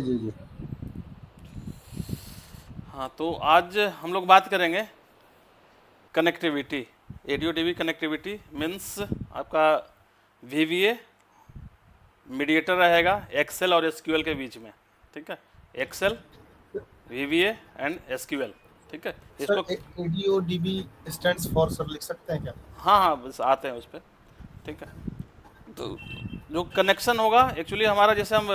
जी जी। हाँ, तो आज हम लोग बात करेंगे connectivity. ADO DB connectivity means आपका वीवीए मीडिएटर रहेगा एक्सेल और एसक्यूएल के बीच में। ठीक है, एक्सेल, वीवीए एंड एसक्यूएल। ठीक है, सर इसको ADO dB stands for, sir लिख सकते हैं क्या? हाँ हाँ बस आते हैं उस पर। ठीक है, तो जो कनेक्शन होगा एक्चुअली हमारा, जैसे हम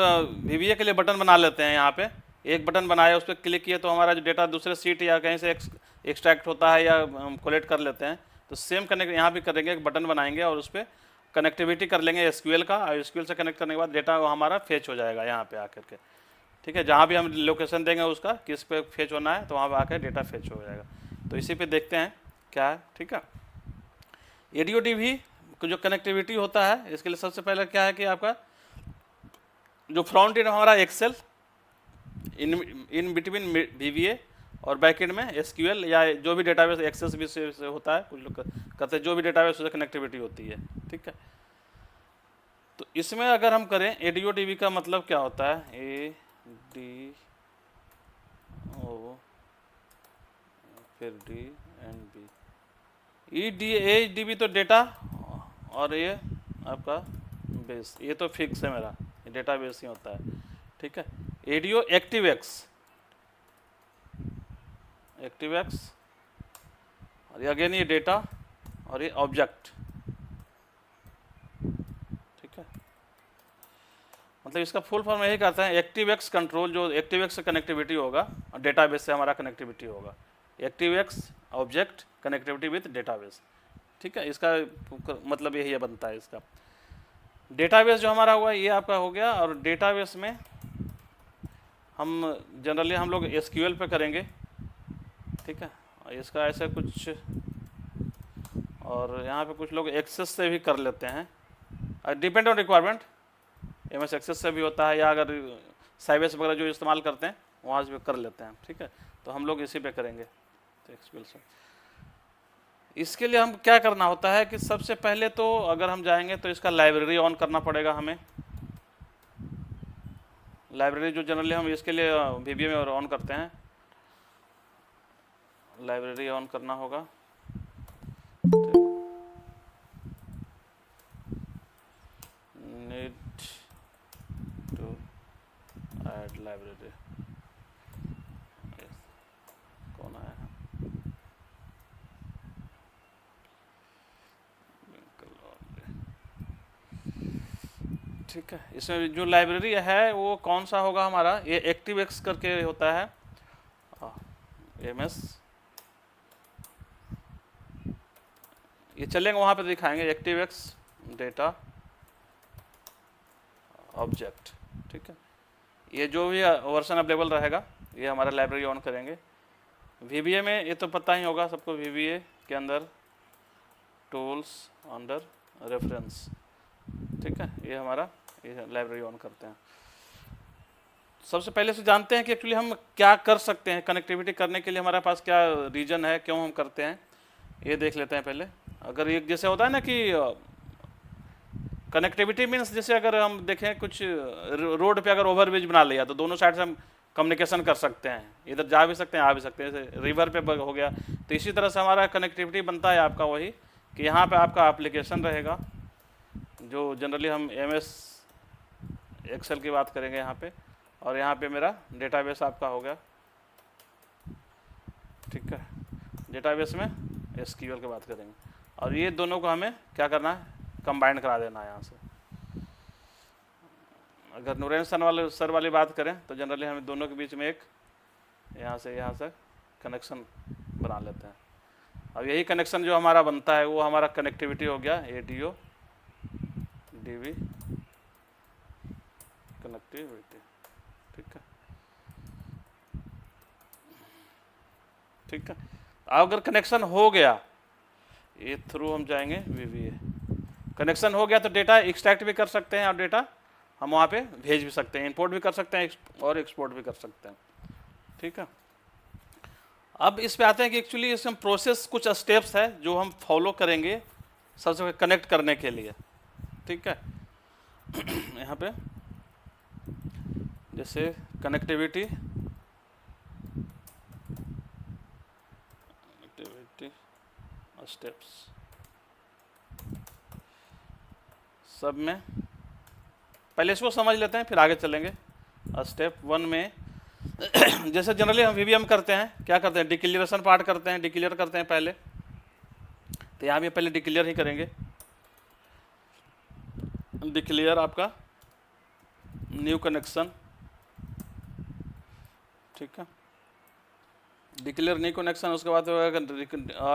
वीवीए के लिए बटन बना लेते हैं, यहाँ पे एक बटन बनाया, उस पर क्लिक किया तो हमारा जो डेटा दूसरे सीट या कहीं से एक्सट्रैक्ट होता है या हम कोलेक्ट कर लेते हैं, तो सेम कनेक्ट यहाँ भी करेंगे, एक बटन बनाएंगे और उस पर कनेक्टिविटी कर लेंगे एसक्यूएल का, और एसक्यूएल से कनेक्ट करने के बाद डेटा हमारा फेच हो जाएगा यहाँ पे आकर के। ठीक है, जहाँ भी हम लोकेशन देंगे उसका किस पे फेच होना है, तो वहाँ पे आकर डेटा फेच हो जाएगा। तो इसी पे देखते हैं क्या है। ठीक है, एडीओ डीवी जो कनेक्टिविटी होता है, इसके लिए सबसे पहले क्या है कि आपका जो फ्रंट एंड हमारा Excel, in in between VBA और बैक एंड में एसक्यूएल या जो भी डेटाबेस एक्सेस भी से होता है, कुछ लोग कहते हैं जो भी डेटाबेस से कनेक्टिविटी होती है। ठीक है, तो इसमें अगर हम करें एडीओ डीवी का मतलब क्या होता है, ए डी ओ फिर D and B. E D A D B तो डेटा, और ये आपका बेस, ये तो फिक्स है मेरा, डेटा बेस ही होता है। ठीक है, एडीओ एक्टिव एक्स, और ये अगेन ये डेटा, और ये ऑब्जेक्ट। ठीक है, मतलब इसका फुल फॉर्म यही कहते हैं एक्टिव एक्स कंट्रोल, जो एक्टिव एक्स से कनेक्टिविटी होगा और डेटाबेस से हमारा कनेक्टिविटी होगा। Active x object connectivity with database. ठीक है, इसका मतलब यही बनता है इसका। डेटाबेस जो हमारा हुआ ये आपका हो गया, और डेटाबेस में हम जनरली हम लोग एसक्यूएल पे करेंगे। ठीक है, और इसका ऐसा कुछ, और यहाँ पे कुछ लोग एक्सेस से भी कर लेते हैं, depend on requirement. MS Access से भी होता है, या अगर साइबेस वगैरह जो इस्तेमाल करते हैं वहाँ से भी कर लेते हैं। ठीक है, तो हम लोग इसी पे करेंगे। तो एक्सक्यूएल से इसके लिए हम क्या करना होता है कि सबसे पहले तो अगर हम जाएंगे तो इसका लाइब्रेरी ऑन करना पड़ेगा हमें। लाइब्रेरी जो जनरली हम इसके लिए वीबीए में ऑन करते हैं, लाइब्रेरी ऑन करना होगा। नीड टू ऐड लाइब्रेरी, कौन आया है? ठीक है, इसमें जो लाइब्रेरी है वो कौन सा होगा हमारा, ये एक्टिव एक्स करके होता है, एम एस, ये चलेंगे वहाँ पे दिखाएंगे एक्टिव एक्स डेटा ऑब्जेक्ट। ठीक है, ये जो भी वर्जन अवेलेबल रहेगा ये हमारा लाइब्रेरी ऑन करेंगे। वीबीए में ये तो पता ही होगा सबको, वीबीए के अंदर टूल्स अंडर रेफरेंस। ठीक है, ये हमारा ये लाइब्रेरी ऑन करते हैं। सबसे पहले से जानते हैं कि एक्चुअली हम क्या कर सकते हैं कनेक्टिविटी करने के लिए, हमारे पास क्या रीजन है, क्यों हम करते हैं, ये देख लेते हैं पहले। अगर ये जैसे होता है ना कि कनेक्टिविटी मीन्स, जैसे अगर हम देखें कुछ रोड पे अगर ओवरब्रिज बना लिया तो दोनों साइड से हम कम्युनिकेशन कर सकते हैं, इधर जा भी सकते हैं आ भी सकते हैं, जैसे रिवर पे हो गया। तो इसी तरह से हमारा कनेक्टिविटी बनता है आपका वही, कि यहाँ पे आपका एप्लीकेशन रहेगा, जो जनरली हम एमएस एक्सेल की बात करेंगे यहाँ पे, और यहाँ पे मेरा डेटाबेस आपका हो गया। ठीक है, डेटाबेस में एसक्यूएल की बात करेंगे, और ये दोनों को हमें क्या करना है, कंबाइन करा देना है यहाँ से। अगर नूरेन सर वाली बात करें तो जनरली हम दोनों के बीच में एक यहाँ से कनेक्शन बना लेते हैं। अब यही कनेक्शन जो हमारा बनता है वो हमारा कनेक्टिविटी हो गया, एडीओ डीवी कनेक्टिविटी। ठीक है, ठीक है, अगर कनेक्शन हो गया, ये थ्रू हम जाएंगे वीवीए, कनेक्शन हो गया तो डेटा एक्सट्रैक्ट भी कर सकते हैं, और डेटा हम वहाँ पे भेज भी सकते हैं, इंपोर्ट भी कर सकते हैं और एक्सपोर्ट भी कर सकते हैं। ठीक है, अब इस पे आते हैं कि एक्चुअली इसमें प्रोसेस कुछ स्टेप्स है जो हम फॉलो करेंगे सबसे पहले कनेक्ट करने के लिए। ठीक है, यहाँ पे जैसे कनेक्टिविटी स्टेप्स सब में पहले इसको समझ लेते हैं फिर आगे चलेंगे। स्टेप 1 में जैसे जनरली हम वीवीएम करते हैं, क्या करते हैं, डिक्लेरेशन पार्ट करते हैं, डिक्लेयर करते हैं पहले। तो यहाँ भी पहले डिक्लेयर ही करेंगे। डिक्लेयर आपका न्यू कनेक्शन, ठीक है, डिक्लेयर न्यू कनेक्शन। उसके बाद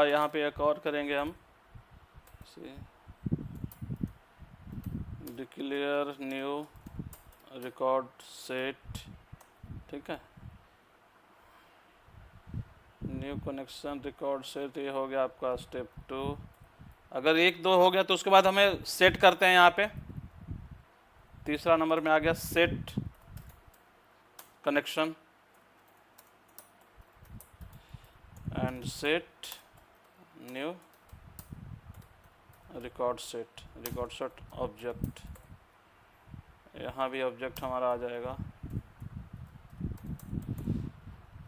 यहाँ पे एक और करेंगे हम, डिक्लेयर न्यू रिकॉर्ड सेट, ठीक है, न्यू कनेक्शन रिकॉर्ड सेट। ये हो गया आपका स्टेप 2। अगर 1 2 हो गया तो उसके बाद हमें सेट करते हैं। यहाँ पे तीसरा नंबर में आ गया set connection and set new record set object. यहाँ भी ऑब्जेक्ट हमारा आ जाएगा,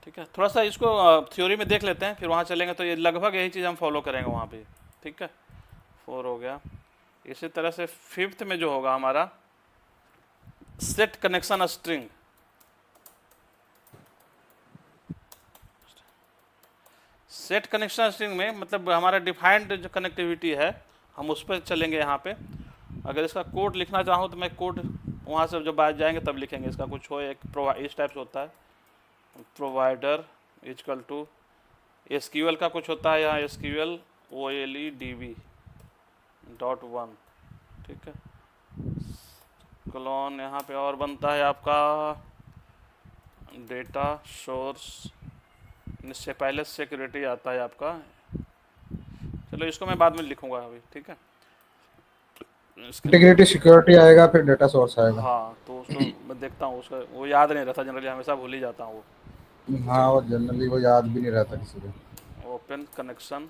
ठीक है। थोड़ा सा इसको थ्योरी में देख लेते हैं, फिर वहाँ चलेंगे तो ये लगभग यही चीज़ हम फॉलो करेंगे वहाँ पे, ठीक है। 4 हो गया। इसी तरह से 5th में जो होगा हमारा set connection string. Set connection string में मतलब हमारा डिफाइंड जो कनेक्टिविटी है हम उस पर चलेंगे। यहाँ पे अगर इसका कोड लिखना चाहूँ तो मैं कोड वहाँ से जब बाहर जाएंगे तब लिखेंगे। इसका कुछ हो एक इस टाइप से होता है, प्रोवाइडर इक्वल टू एसक्यूएल का कुछ होता है यहाँ, एसक्यूएल OLEDB.1, ठीक है। क्लोन यहाँ पे और बनता है आपका डेटा सोर्स, इससे पहले सिक्योरिटी आता है आपका। चलो इसको मैं बाद में लिखूंगा अभी, ठीक है। इंटीग्रिटी सिक्योरिटी आएगा, फिर डेटा सोर्स आएगा। हाँ, तो उसको मैं देखता हूँ, उसका वो याद नहीं रहता जनरली, हमेशा भूल ही जाता हूँ वो। हाँ, वो जनरली वो याद भी नहीं रहता किसी को। ओपन कनेक्शन,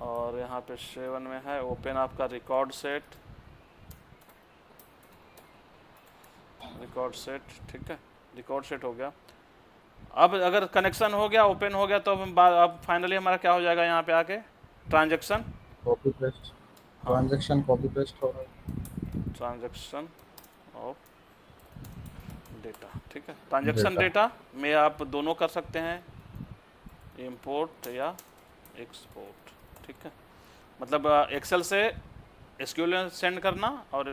और यहाँ पे 7 में है ओपन आपका रिकॉर्ड सेट, ठीक है, रिकॉर्ड सेट हो गया। अब अगर कनेक्शन हो गया, ओपन हो गया, तो अब फाइनली हमारा क्या हो जाएगा यहाँ पे आके, transaction copy paste, transaction copy paste होगा, ट्रांजैक्शन ऑफ डेटा, ठीक है। ट्रांजैक्शन डेटा में आप दोनों कर सकते हैं, इंपोर्ट या एक्सपोर्ट, ठीक है। मतलब एक्सेल से एसक्यूएल सेंड करना और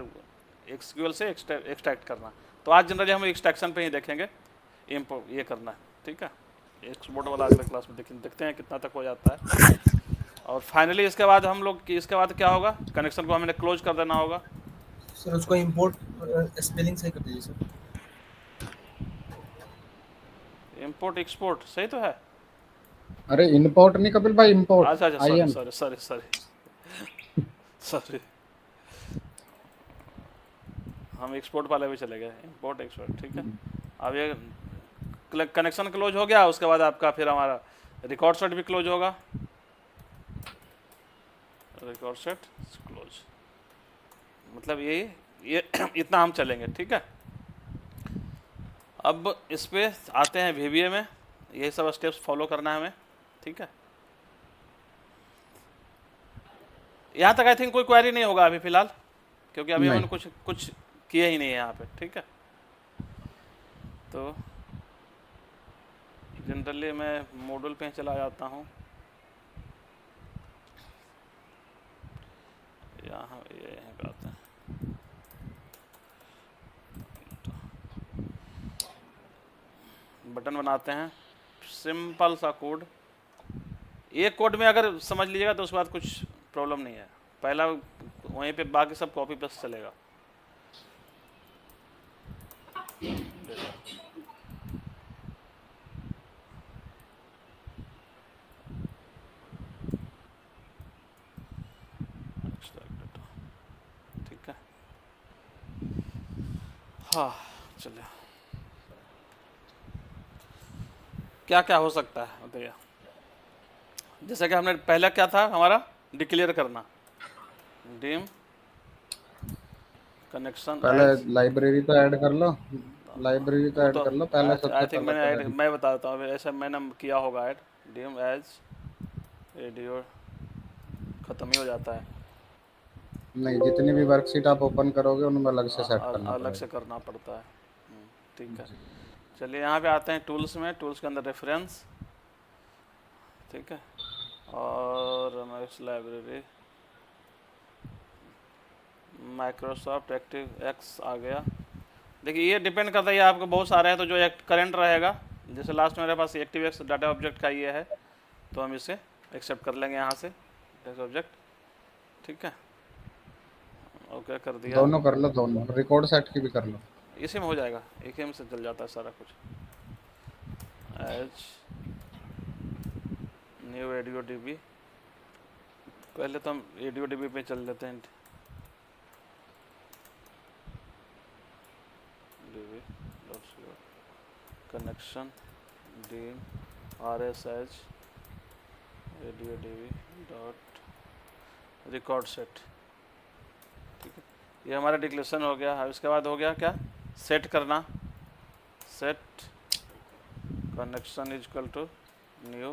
एसक्यूएल से एक्सट्रैक्ट करना। तो आज जनरली हम एक्सट्रैक्शन पे ही देखेंगे, इंपोर्ट ये करना है, ठीक है। एक्सपोर्ट वाला अगले क्लास में देखते हैं कितना तक हो जाता है। और फाइनली इसके बाद हम लोग इसके बाद क्या होगा, कनेक्शन को हमें क्लोज कर देना होगा। सर उसको इंपोर्ट स्पेलिंग सही कर दीजिए सर। इंपोर्ट एक्सपोर्ट सही तो है। अरे इंपोर्ट नहीं कपिल भाई, इंपोर्ट। अच्छा सॉरी हम एक्सपोर्ट वाले भी चले गए, इंपोर्ट एक्सपोर्ट, ठीक है। अब ये कनेक्शन क्लोज हो गया, उसके बाद आपका फिर हमारा रिकॉर्ड सेट भी क्लोज होगा, रिकॉर्ड सेट क्लोज। मतलब ये इतना हम चलेंगे, ठीक है। अब इस पे आते हैं VBA में, यही सब स्टेप्स फॉलो करना है हमें, ठीक है। यहाँ तक आई थिंक कोई क्वेरी नहीं होगा अभी फिलहाल, क्योंकि अभी हमने कुछ किया ही नहीं है यहाँ पे, ठीक है। तो जनरली मैं मॉड्यूल पे चला जाता हूँ, यहाँ ये आते हैं। बटन बनाते हैं, सिंपल सा कोड। एक कोड में अगर समझ लीजिएगा तो उसके बाद कुछ प्रॉब्लम नहीं है, पहला वहीं पे बाकी सब कॉपी पेस्ट चलेगा। ठीक है, हाँ चलिए। क्या क्या हो सकता है बताइए। जैसे कि हमने पहला क्या था हमारा, डिक्लेयर करना, डिम कनेक्शन पहले एज, लाइब्रेरी तो ऐड कर लो, लाइब्रेरी तो वो ऐड तो कर लो पहले, आई सबसे थिंक पहले मैंने तो ऐड, रेडी। मैं बता देता हूँ ऐसा मैंने किया होगा ऐड, डीएम एज रेडियो ख़त्म ही हो जाता है। नहीं, जितनी भी वर्कशीट आप ओपन करोगे उनमें अलग से सेट करना अलग से पड़ेगा। करना पड़ता है। ठीक है, चलिए यहाँ पे आते हैं टूल्स में। टूल्स के अंदर रेफरेंस, ठीक है, और MS library, Microsoft ActiveX आ गया। देखिए ये डिपेंड करता है, ये आपको बहुत सारे हैं तो जो करंट रहेगा, जैसे लास्ट मेरे पास एक्टिव एक्स डाटा ऑब्जेक्ट का ये है तो हम इसे एक्सेप्ट कर लेंगे यहाँ से डाटा ऑब्जेक्ट। ठीक है, ओके कर दिया। दोनों कर लो, दोनों रिकॉर्ड सेट की भी कर लो। इसी में हो जाएगा, एक ही में से चल जाता है सारा कुछ। एज न्यू एडियो डीबी, पहले तो हम एडियो डीबी पे चल लेते हैं। DB dot C connection dim R S H ADO DB dot record set. ठीक है, ये हमारा डिक्लेरेशन हो गया। अब इसके बाद हो गया क्या, सेट करना। Set connection is equal to new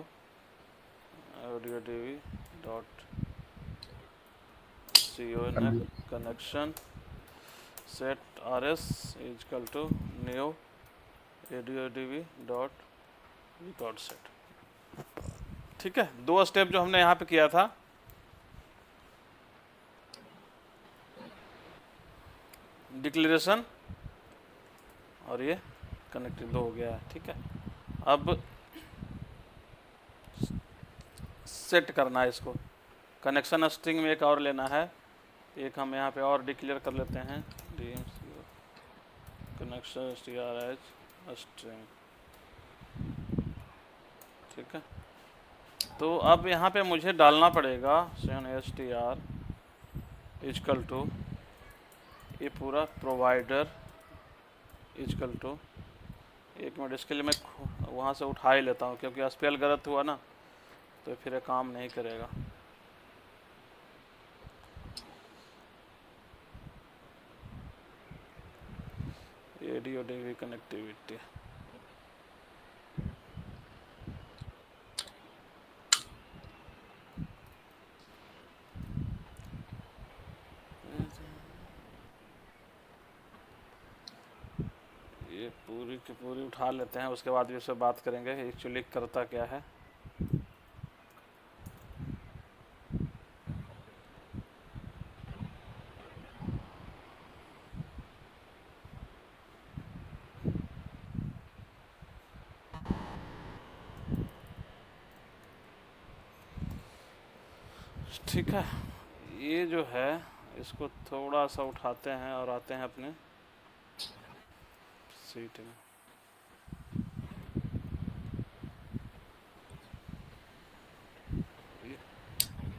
audio DB dot C O N connection set R S is equal to new audio DB dot record set. ठीक है, दो स्टेप जो हमने यहाँ पे किया था, डिक्लेरेशन और ये कनेक्टेड हो गया है। ठीक है, अब सेट करना है इसको। कनेक्शन स्ट्रिंग में एक और लेना है, एक हम यहाँ पे और डिक्लेयर कर लेते हैं, कनेक्शन स्ट्रिंग। ठीक है, तो अब यहाँ पे मुझे डालना पड़ेगा str इजकल टू ये पूरा प्रोवाइडर इजकल टू, एक मिनट इसके लिए मैं वहाँ से उठा ही लेता हूँ क्योंकि स्पेल गलत हुआ ना तो फिर ये काम नहीं करेगा। एडियो डीवी कनेक्टिविटी, ये पूरी की पूरी उठा लेते हैं, उसके बाद भी उससे बात करेंगे एक्चुअली करता क्या है। ठीक है, ये जो है इसको थोड़ा सा उठाते हैं और आते हैं अपने सीट में।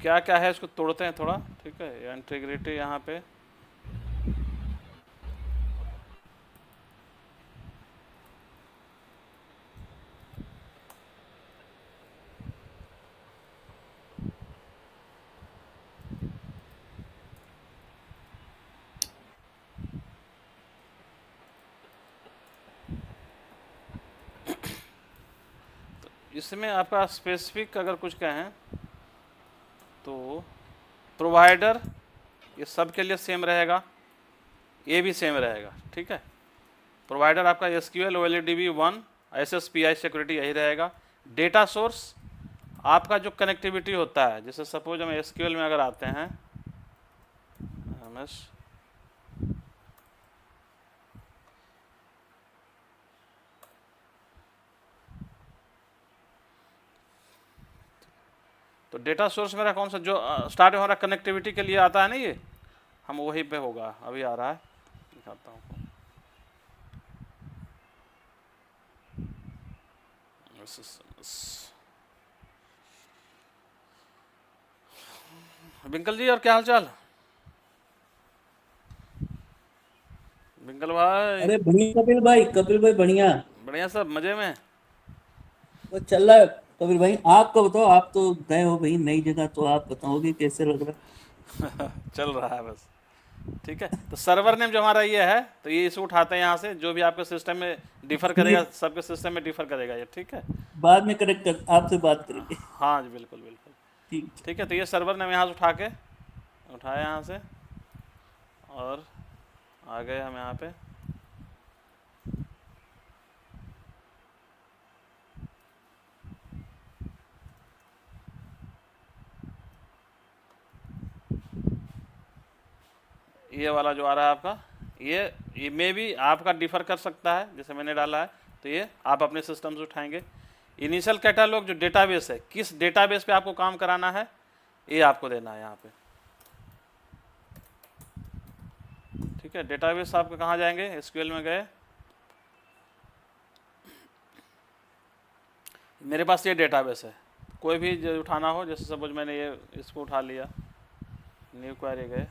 क्या क्या है इसको तोड़ते हैं थोड़ा। ठीक है, इंटीग्रिटी यहाँ पे इसमें आपका स्पेसिफिक अगर कुछ कहें तो प्रोवाइडर ये सब के लिए सेम रहेगा, ये भी सेम रहेगा। ठीक है, प्रोवाइडर आपका SQL OLEDB 1 SSPI सिक्योरिटी यही रहेगा। डेटा सोर्स आपका जो कनेक्टिविटी होता है, जैसे सपोज हम SQL में अगर आते हैं MS तो डेटा सोर्स मेरा कौन सा जो स्टार्ट हमारा कनेक्टिविटी के लिए आता है ना, ये हम वहीं पे होगा। अभी आ रहा है, दिखाता हूँ। बिंकल जी और क्या हाल चाल? बिंकल भाई। अरे बढ़िया कपिल भाई, कपिल भाई बढ़िया। बढ़िया, सब मजे में। वो चल रहा है। कपिल भाई आपका बताओ, आप तो गए हो भाई नई जगह, तो आप बताओगे कैसे लग रहा है? चल रहा है बस, ठीक है। तो सर्वर नेम जो हमारा ये है, तो ये इसको उठाते हैं यहाँ से, जो भी आपके सिस्टम में डिफर करेगा, सबके सिस्टम में डिफर करेगा ये, ठीक है। बाद में कनेक्ट कर, आपसे बात करेंगे। हाँ जी, बिल्कुल बिल्कुल, ठीक। ठीक है। तो ये सर्वर नेम यहाँ से उठाया यहाँ से, और आ गए हम यहाँ पे। ये वाला जो आ रहा है आपका, ये में भी आपका डिफर कर सकता है, जैसे मैंने डाला है, तो ये आप अपने सिस्टम से उठाएंगे। इनिशियल कैटलॉग जो डेटाबेस है, किस डेटाबेस पे आपको काम कराना है, ये आपको देना है यहाँ पे, ठीक है। डेटाबेस आपके कहाँ जाएंगे, एसक्यूएल में गए, मेरे पास ये डेटाबेस है, कोई भी जो उठाना हो, जैसे सपोज मैंने ये इसको उठा लिया, न्यू क्वेरी गए,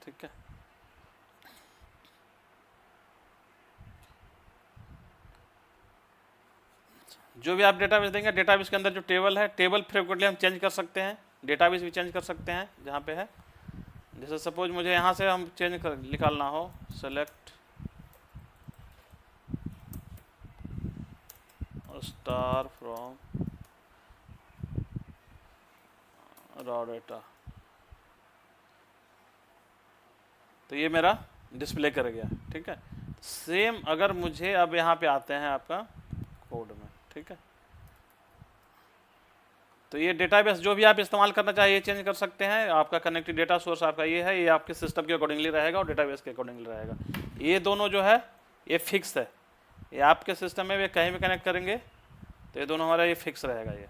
ठीक है। जो भी आप डेटाबेस देंगे, डेटाबेस के अंदर जो टेबल है, टेबल फ्रीक्वेंटली हम चेंज कर सकते हैं, डेटाबेस भी चेंज कर सकते हैं जहाँ पे है। जैसे सपोज मुझे यहाँ से हम निकालना हो, select star from raw data, तो ये मेरा डिस्प्ले कर गया, ठीक है। सेम अगर मुझे अब यहाँ पे आते हैं आपका कोड में, ठीक है, तो ये डेटाबेस जो भी आप इस्तेमाल करना चाहिए चेंज कर सकते हैं। आपका कनेक्टेड डेटा सोर्स आपका ये है, ये आपके सिस्टम के अकॉर्डिंगली रहेगा और डेटाबेस के अकॉर्डिंगली रहेगा। ये दोनों जो है ये फिक्स है, ये आपके सिस्टम में भी कहीं भी कनेक्ट करेंगे तो ये दोनों हमारा ये फिक्स रहेगा, ये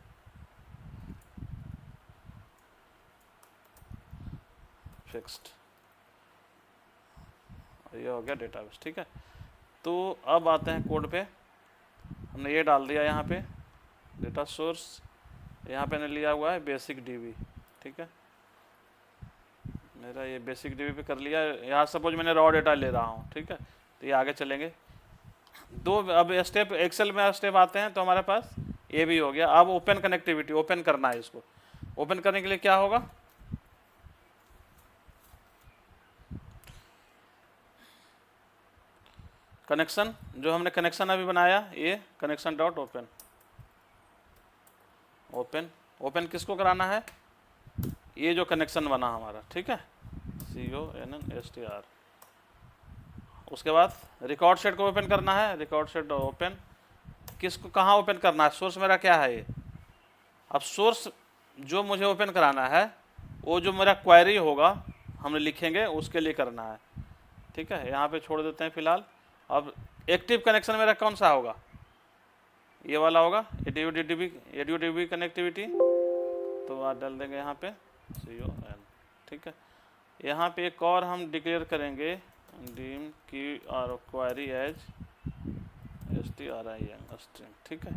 फिक्स्ड, ये हो गया डेटाबेस, ठीक है। तो अब आते हैं कोड पे, हमने ये डाल दिया यहाँ पे डेटा सोर्स, यहाँ पे ने लिया हुआ है बेसिक डीबी, ठीक है, मेरा ये बेसिक डीबी पे कर लिया। यहाँ सपोज मैंने रॉ डेटा ले रहा हूँ, ठीक है, तो ये आगे चलेंगे दो। अब स्टेप एक्सेल में स्टेप आते हैं, तो हमारे पास ये भी हो गया। अब ओपन कनेक्टिविटी, ओपन करना है इसको। ओपन करने के लिए क्या होगा, कनेक्शन, जो हमने कनेक्शन अभी बनाया, ये कनेक्शन डॉट ओपन, ओपन किसको कराना है, ये जो कनेक्शन बना हमारा, ठीक है, CONNSTR। उसके बाद रिकॉर्ड सेट को ओपन करना है, रिकॉर्ड सेट ओपन, किसको कहाँ ओपन करना है, सोर्स मेरा क्या है ये। अब सोर्स जो मुझे ओपन कराना है, वो जो मेरा क्वेरी होगा हम लिखेंगे उसके लिए करना है, ठीक है। यहाँ पे छोड़ देते हैं फिलहाल। अब एक्टिव कनेक्शन मेरा कौन सा होगा, ये वाला होगा, ADO-DB कनेक्टिविटी, तो आप डाल देंगे यहाँ पे CON, ठीक है। यहाँ पे एक और हम डिक्लेयर करेंगे, डीम की और क्वेरी एज STRIN स्ट्रिंग, ठीक है।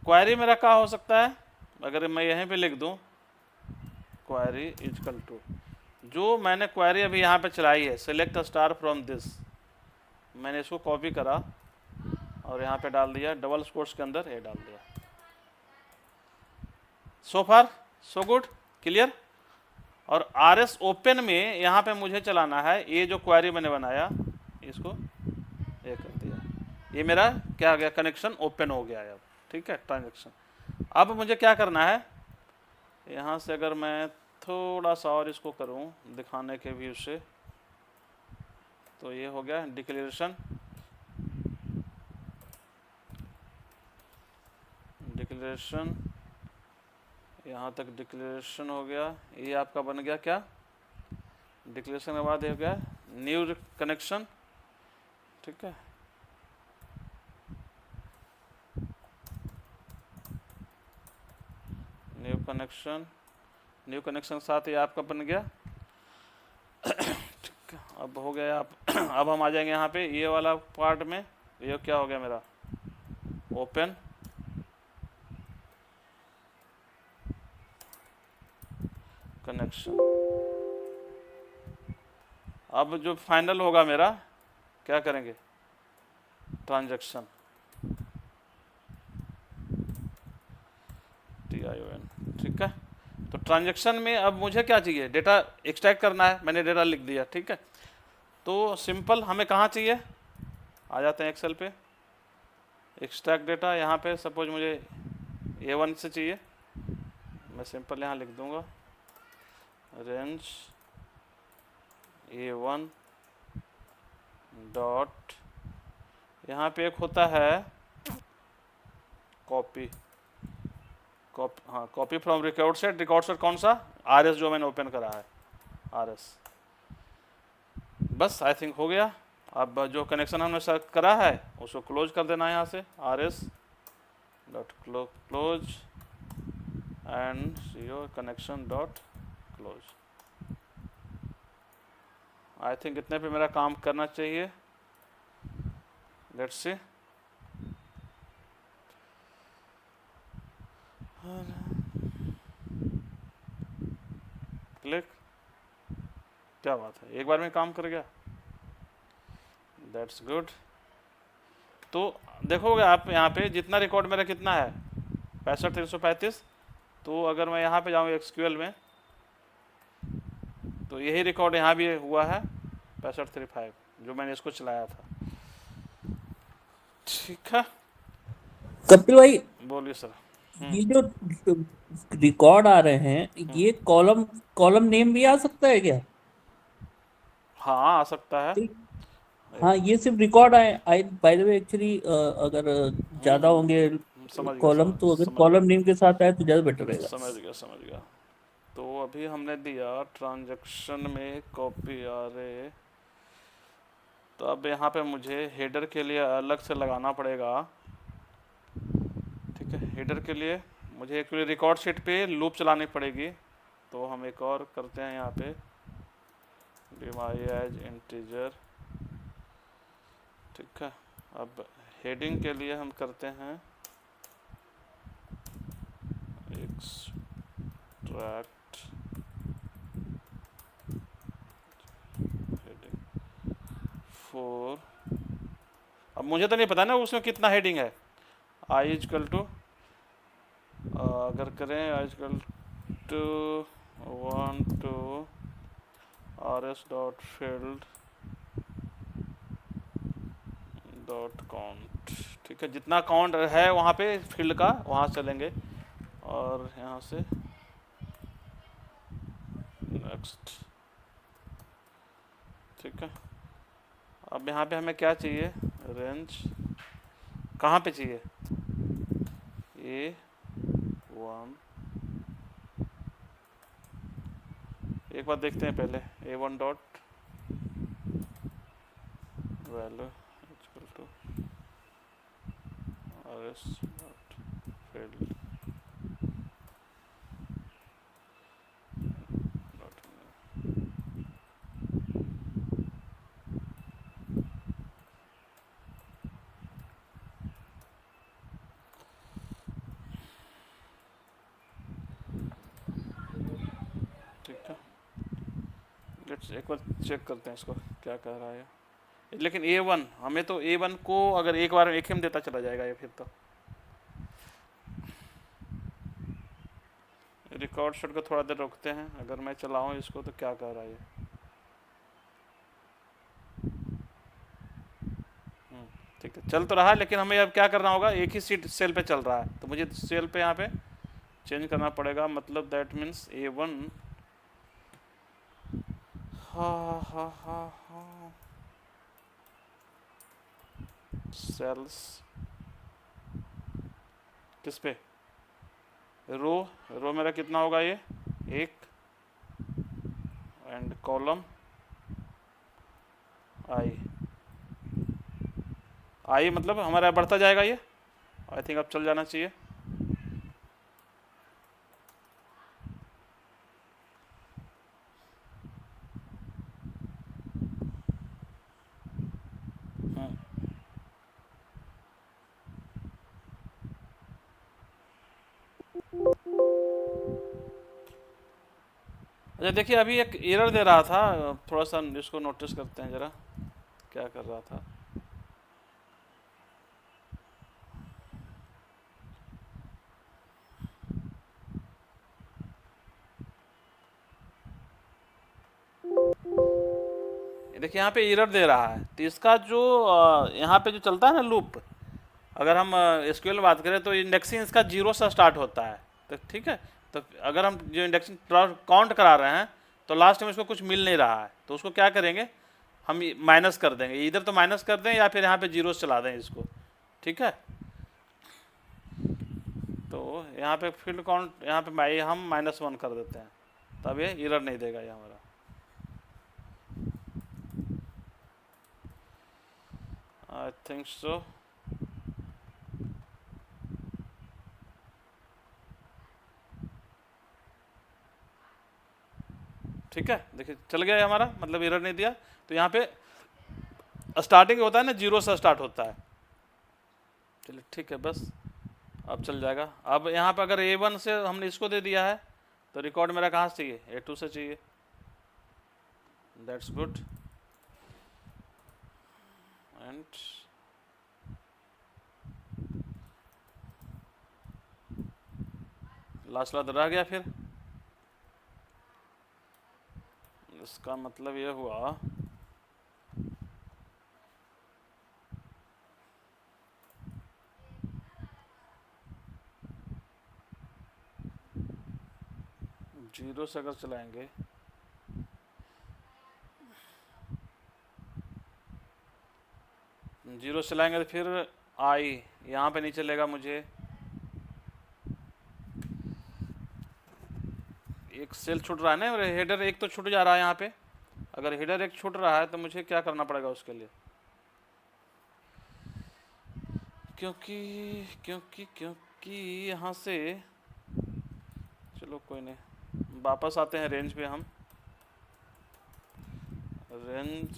क्वेरी मेरा क्या हो सकता है, अगर मैं यहीं पे लिख दूँ क्वेरी इजकल टू, जो मैंने क्वेरी अभी यहाँ पे चलाई है, सेलेक्ट स्टार फ्रॉम दिस, मैंने इसको कॉपी करा और यहाँ पे डाल दिया, डबल कोट्स के अंदर ये डाल दिया। सो फार सो गुड, क्लियर। और RS ओपन में यहाँ पे मुझे चलाना है, ये जो क्वेरी मैंने बनाया इसको ये कर दिया, ये मेरा क्या हो गया, कनेक्शन ओपन हो गया है अब, ठीक है, ट्रांजेक्शन। अब मुझे क्या करना है, यहाँ से अगर मैं थोड़ा सा और इसको करूँ दिखाने के व्यू से, तो ये हो गया डिक्लेरेशन, यहाँ तक डिक्लेरेशन हो गया। ये आपका बन गया क्या, डिक्लेरेशन के बाद ये हो गया न्यू कनेक्शन, ठीक है। न्यू कनेक्शन के साथ ये आपका बन गया, ठीक है। अब हो गया आप अब हम आ जाएंगे यहाँ पे ये वाला पार्ट में, ये क्या हो गया मेरा, ओपन कनेक्शन। अब जो फाइनल होगा मेरा, क्या करेंगे, ट्रांजैक्शन, TION, ठीक है। तो ट्रांजैक्शन में अब मुझे क्या चाहिए, डेटा एक्सट्रैक्ट करना है, मैंने डेटा लिख दिया, ठीक है। तो सिंपल हमें कहाँ चाहिए, आ जाते हैं एक्सेल पे, एक्सट्रैक्ट डेटा। यहाँ पे सपोज मुझे A1 से चाहिए, मैं सिंपल यहाँ लिख दूंगा रेंज A1 डॉट, यहाँ पे एक होता है कॉपी, हाँ copy from record set. Record set कौन सा, RS जो मैंने ओपन करा है, RS। बस आई थिंक हो गया। अब जो कनेक्शन हमने सेट करा है उसको क्लोज कर देना है यहाँ से, RS dot close and your connection dot close. I think इतने पे मेरा काम करना चाहिए। लेट्स सी, क्लिक, क्या बात है, एक बार में काम कर गया, दैट्स गुड। तो देखोगे आप यहाँ पे जितना रिकॉर्ड मेरा कितना है 65,335। तो अगर मैं यहाँ पे जाऊँ SQL में तो यही रिकॉर्ड यहाँ भी हुआ है 6535, जो मैंने इसको चलाया था, ठीक है। कपिल भाई, बोलिए सर। ये जो रिकॉर्ड आ रहे हैं, ये कॉलम कॉलम नेम भी आ सकता है क्या? हाँ आ सकता है। ठीक। हाँ, ये सिर्फ रिकॉर्ड आए आए बाय द वे। एक्चुअली अगर ज्यादा होंगे समझ गया, कॉलम, तो अगर समझ कॉलम नेम के साथ आए तो ज्यादा बेटर रहेगा। समझ गया। तो अभी हमने दिया ट्रांजैक्शन में कॉपी आ रहे, तो अब यहाँ पे मुझे हेडर के लिए अलग से लगाना पड़ेगा, ठीक है। हेडर के लिए मुझे एक्चुअली रिकॉर्ड शीट पे लूप चलानी पड़ेगी। तो हम एक और करते हैं यहाँ पे, डिवाई एज इंटीजर, ठीक है। अब हेडिंग के लिए हम करते हैं एक्सट्रैक्ट हेडिंग 4। अब मुझे तो नहीं पता ना उसमें कितना हेडिंग है। आई इजकल टू, अगर करें I is equal to 1 to RS dot field dot count, ठीक है। जितना काउंट है वहाँ पे फील्ड का, वहाँ चलेंगे और यहाँ से नेक्स्ट, ठीक है। अब यहाँ पे हमें क्या चाहिए, रेंज कहाँ पे चाहिए, A1। एक बार देखते हैं पहले, A1 dot value equal to RS dot field dot, ठीक है। लेट्स एक बार चेक करते हैं इसको क्या कह रहा है। लेकिन A1, हमें तो A1 को अगर एक बार एक ही में देता चला जाएगा ये, फिर तो रिकॉर्ड शीट को थोड़ा देर रोकते हैं। अगर मैं चलाऊं इसको तो क्या कह रहा है ये, ठीक है चल तो रहा है। लेकिन हमें अब क्या करना होगा, एक ही सीट सेल पे चल रहा है, तो मुझे सेल पे यहाँ पे चेंज करना पड़ेगा। मतलब दैट मीन्स A1, हाँ सेल्स किस पे, रो मेरा कितना होगा ये 1, एंड कॉलम आई मतलब हमारा बढ़ता जाएगा ये। आई थिंक अब चल जाना चाहिए। अच्छा देखिए, अभी एक एरर दे रहा था, थोड़ा सा इसको नोटिस करते हैं ज़रा, क्या कर रहा था। देखिए यहाँ पे एरर दे रहा है, तो इसका जो यहाँ पे जो चलता है ना लूप, अगर हम एसक्यूएल में बात करें तो इंडेक्सिंग इसका 0 से स्टार्ट होता है। तो ठीक है, तो अगर हम जो इंडेक्सिंग काउंट करा रहे हैं तो लास्ट में इसको कुछ मिल नहीं रहा है, तो उसको क्या करेंगे, हम माइनस कर देंगे, इधर तो माइनस कर दें या फिर यहाँ पे 0 चला दें इसको। ठीक है, तो यहाँ पे फील्ड काउंट यहाँ पे हम -1 कर देते हैं, तब ये एरर नहीं देगा ये हमारा। I think so. ठीक है, देखिए चल गया ये हमारा, मतलब एरर नहीं दिया। तो यहाँ पे स्टार्टिंग होता है ना 0 से स्टार्ट होता है। चलिए ठीक है, बस अब चल जाएगा। अब यहाँ पे अगर A1 से हमने इसको दे दिया है तो रिकॉर्ड मेरा कहाँ से चाहिए, A2 से चाहिए। That's good. एंड लास्ट वाला रह गया, फिर इसका मतलब ये हुआ जीरो से अगर चलाएंगे जीरो से चलाएंगे तो फिर आई यहाँ पे नहीं चलेगा, मुझे एक सेल छूट रहा है ना, हेडर एक तो छूट जा रहा है यहाँ पे। अगर हेडर एक छूट रहा है तो मुझे क्या करना पड़ेगा उसके लिए, क्योंकि क्योंकि क्योंकि यहाँ से, चलो कोई नहीं, वापस आते हैं रेंज पे। हम रेंज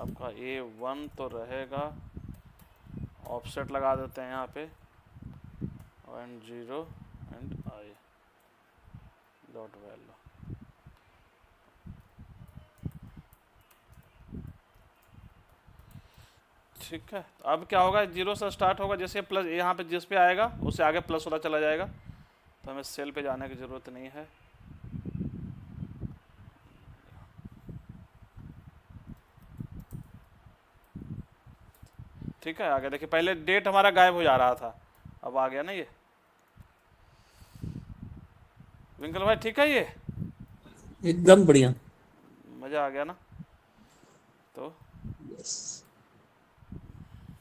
आपका A1 तो रहेगा, ऑफसेट लगा देते हैं यहाँ पे, and 0 and I dot value. ठीक है, अब क्या होगा, 0 से स्टार्ट होगा, जैसे प्लस यहाँ पे जिस पे आएगा उससे आगे प्लस होता चला जाएगा, तो हमें सेल पे जाने की ज़रूरत नहीं है। ठीक है, आगे देखिए, पहले डेट हमारा गायब हो जा रहा था, अब आ गया ना ये। विंकल भाई ठीक है, ये एकदम बढ़िया, मज़ा आ गया ना। तो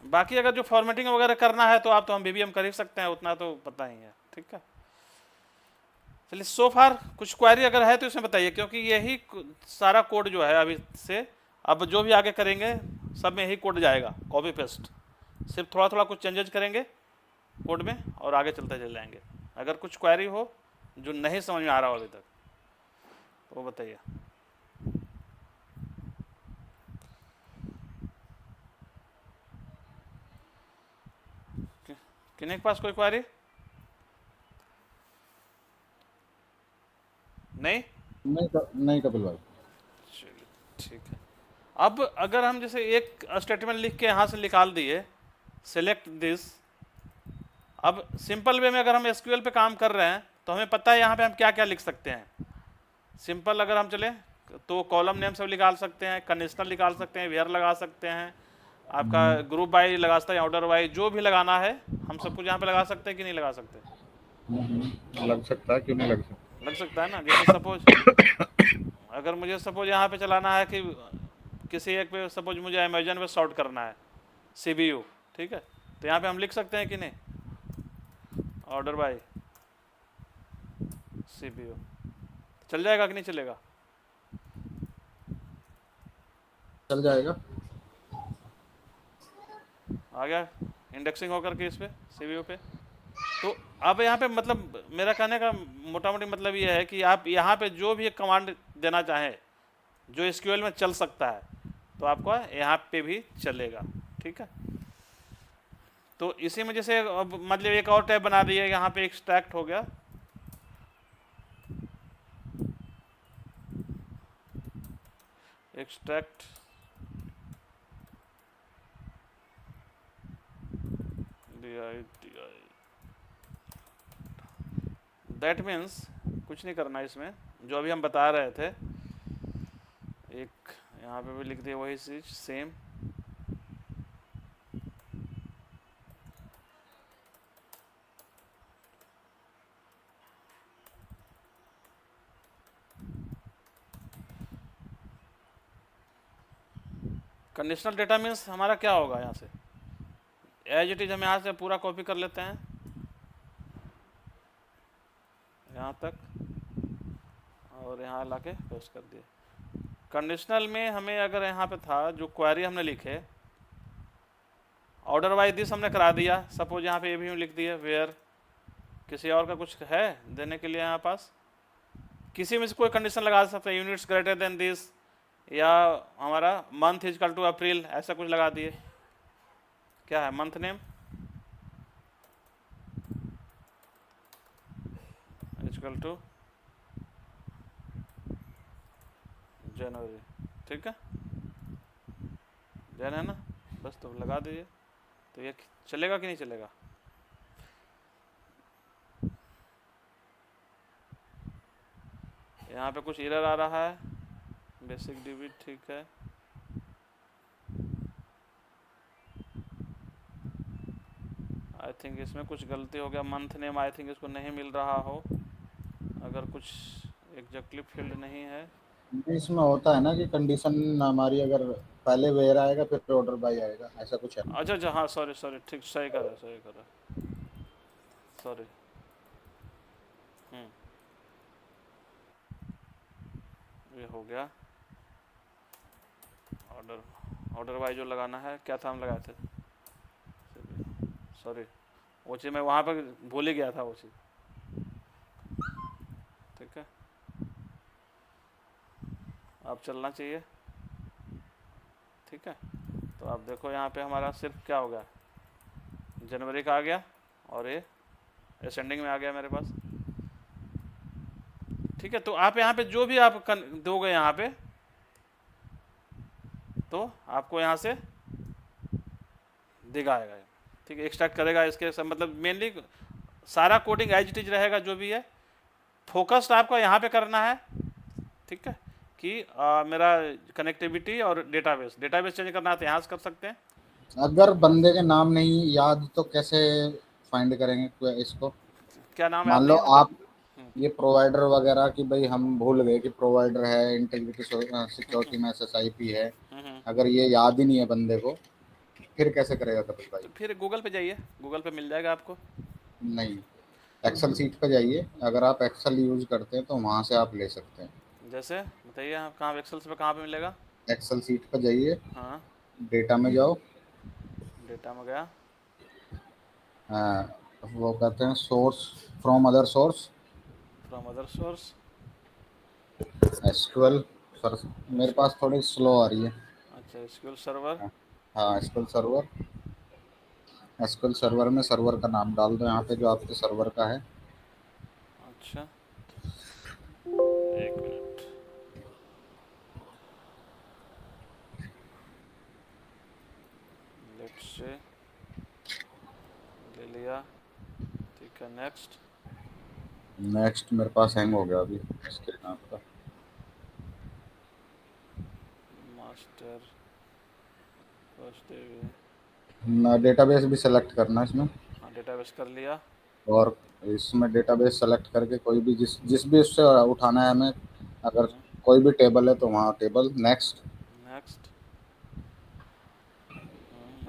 बाकी अगर जो फॉर्मेटिंग वगैरह करना है तो आप तो हम BBM कर ही सकते हैं, उतना तो पता ही है। ठीक है, चलिए सो फार कुछ क्वेरी अगर है तो इसमें बताइए, क्योंकि यही सारा कोड जो है अभी से, अब जो भी आगे करेंगे सब में यही कोड जाएगा, कॉपी पेस्ट, सिर्फ थोड़ा थोड़ा कुछ चेंजेज करेंगे कोड में और आगे चलते चले जाएंगे। अगर कुछ क्वेरी हो जो नहीं समझ में आ रहा हो अभी तक तो वो बताइए। किन्हीं के पास कोई क्वेरी नहीं? नहीं कपिल भाई। चलिए ठीक है। अब अगर हम जैसे एक स्टेटमेंट लिख के यहाँ से निकाल दिए, सेलेक्ट दिस, अब सिंपल वे में अगर हम एसक्यूएल पे काम कर रहे हैं तो हमें पता है यहाँ पे हम क्या क्या लिख सकते हैं। सिंपल अगर हम चले तो कॉलम नेम सब निकाल सकते हैं, कंडीशनल निकाल सकते हैं, वेयर लगा सकते हैं, आपका ग्रुप बाई लगा सकते हैं, ऑर्डर वाई, जो भी लगाना है हम सब कुछ यहाँ पे लगा सकते हैं कि नहीं लगा सकते? लग सकता है, क्यों नहीं लग सकता। लग सकता है ना। जैसे सपोज अगर मुझे सपोज यहाँ पे चलाना है कि किसी एक पे, सपोज मुझे अमेजन पे सॉर्ट करना है CBU, ठीक है, तो यहाँ पे हम लिख सकते हैं कि नहीं, ऑर्डर बाय CBU, चल जाएगा कि नहीं चलेगा? चल जाएगा। आ गया इंडेक्सिंग होकर के इस पे CBU पे। तो अब यहाँ पे मतलब मेरा कहने का मोटा मोटी मतलब ये है कि आप यहाँ पे जो भी एक कमांड देना चाहें जो SQL में चल सकता है तो आपको यहाँ पे भी चलेगा। ठीक है, तो इसी में जैसे अब मतलब एक और टैब बना दिए, यहाँ पे एक्सट्रैक्ट हो गया, एक्सट्रैक्ट दैट मीन्स कुछ नहीं करना इसमें, जो अभी हम बता रहे थे, एक यहाँ पे भी लिख दिया वही चीज सेम। कंडीशनल डेटा मीन्स हमारा क्या होगा, यहाँ से एज इट इज हम यहाँ से पूरा कॉपी कर लेते हैं यहाँ तक, और यहाँ लाके पेस्ट कर दिए। कंडीशनल में हमें अगर यहाँ पे था जो क्वेरी हमने लिखे, ऑर्डर वाइज दिस हमने करा दिया, सपोज यहाँ पे ये भी लिख दिए वेयर, किसी और का कुछ है देने के लिए यहाँ पास, किसी में से कोई कंडीशन लगा सकते हैं, यूनिट्स ग्रेटर देन दिस, या हमारा मंथ इजकल टू अप्रैल, ऐसा कुछ लगा दिए। क्या है मंथ नेम इजकल टू जनवरी, ठीक है, जन है ना, बस तो लगा दीजिए। तो ये चलेगा कि नहीं चलेगा? यहाँ पे कुछ एरर आ रहा है, बेसिक डीबी ठीक है, आई थिंक इसमें कुछ गलती हो गया, मंथ नेम आई थिंक इसको नहीं मिल रहा हो, अगर कुछ एग्जैक्टली फील्ड नहीं है। इसमें होता है ना कि कंडीशन हमारी अगर पहले वेयर आएगा फिर ऑर्डर बाय आएगा, ऐसा कुछ है ना। अच्छा अच्छा, हाँ सॉरी सॉरी, ठीक, सही कर रहे, सही कर रहे, सॉरी। ये हो गया ऑर्डर, ऑर्डर वाइज जो लगाना है, क्या था हम लगाए थे, सॉरी वो चीज़ मैं वहाँ पर भूल ही गया था वो चीज़, ठीक है, अब चलना चाहिए, ठीक है। तो आप देखो यहाँ पे हमारा सिर्फ क्या हो गया, जनवरी का आ गया, और ये असेंडिंग में आ गया मेरे पास, ठीक है। तो आप यहाँ पे जो भी आप दोगे यहाँ पे, तो आपको यहाँ से दिखाएगा, ठीक है, एक्सट्रैक्ट करेगा इसके सब, मतलब मेनली सारा कोडिंग एज इट इज रहेगा, जो भी है फोकस्ड आपको यहाँ पे करना है, ठीक है, कि मेरा कनेक्टिविटी और डेटाबेस, डेटाबेस चेंज करना है तो यहाँ से कर सकते हैं। अगर बंदे के नाम नहीं याद तो कैसे फाइंड करेंगे इसको? क्या नाम मान याद लो नहीं है आप ये प्रोवाइडर वगैरह की भाई हम भूल गए कि प्रोवाइडर है, इंटीग्रिटी सिक्योरिटी में SSIP है, अगर ये याद ही नहीं है बंदे को, फिर कैसे करेगा कपिल भाई? तो फिर गूगल पे जाइए, गूगल पे मिल जाएगा आपको। नहीं, एक्सेल सीट पे जाइए, अगर आप एक्सेल यूज करते हैं तो वहाँ से आप ले सकते हैं। जैसे बताइए आप कहाँ, एक्सेल पे कहाँ पे मिलेगा? एक्सेल सीट पे जाइए, हाँ, डेटा में जाओ, डेटा में गया, वो कहते हैं source, from other source, from other source, SQL. Sir मेरे पास थोड़ी स्लो आ रही है। अच्छा, एसक्यूएल सर्वर, हाँ, एसक्यूएल सर्वर, एसक्यूएल सर्वर में सर्वर का नाम डाल दो यहाँ पे जो आपके सर्वर का है। अच्छा एक मिनट, लेट्स से ले लिया, ठीक है, नेक्स्ट। नेक्स्ट मेरे पास हैंग हो गया अभी स्क्रीन आपका। मास्टर फर्स्ट डे, डेटाबेस भी सेलेक्ट करना है इसमें, हाँ डेटाबेस कर लिया, और इसमें डेटाबेस सेलेक्ट करके कोई भी जिस जिस भी उससे उठाना है हमें, अगर कोई भी टेबल है तो वहाँ टेबल, नेक्स्ट। नेक्स्ट,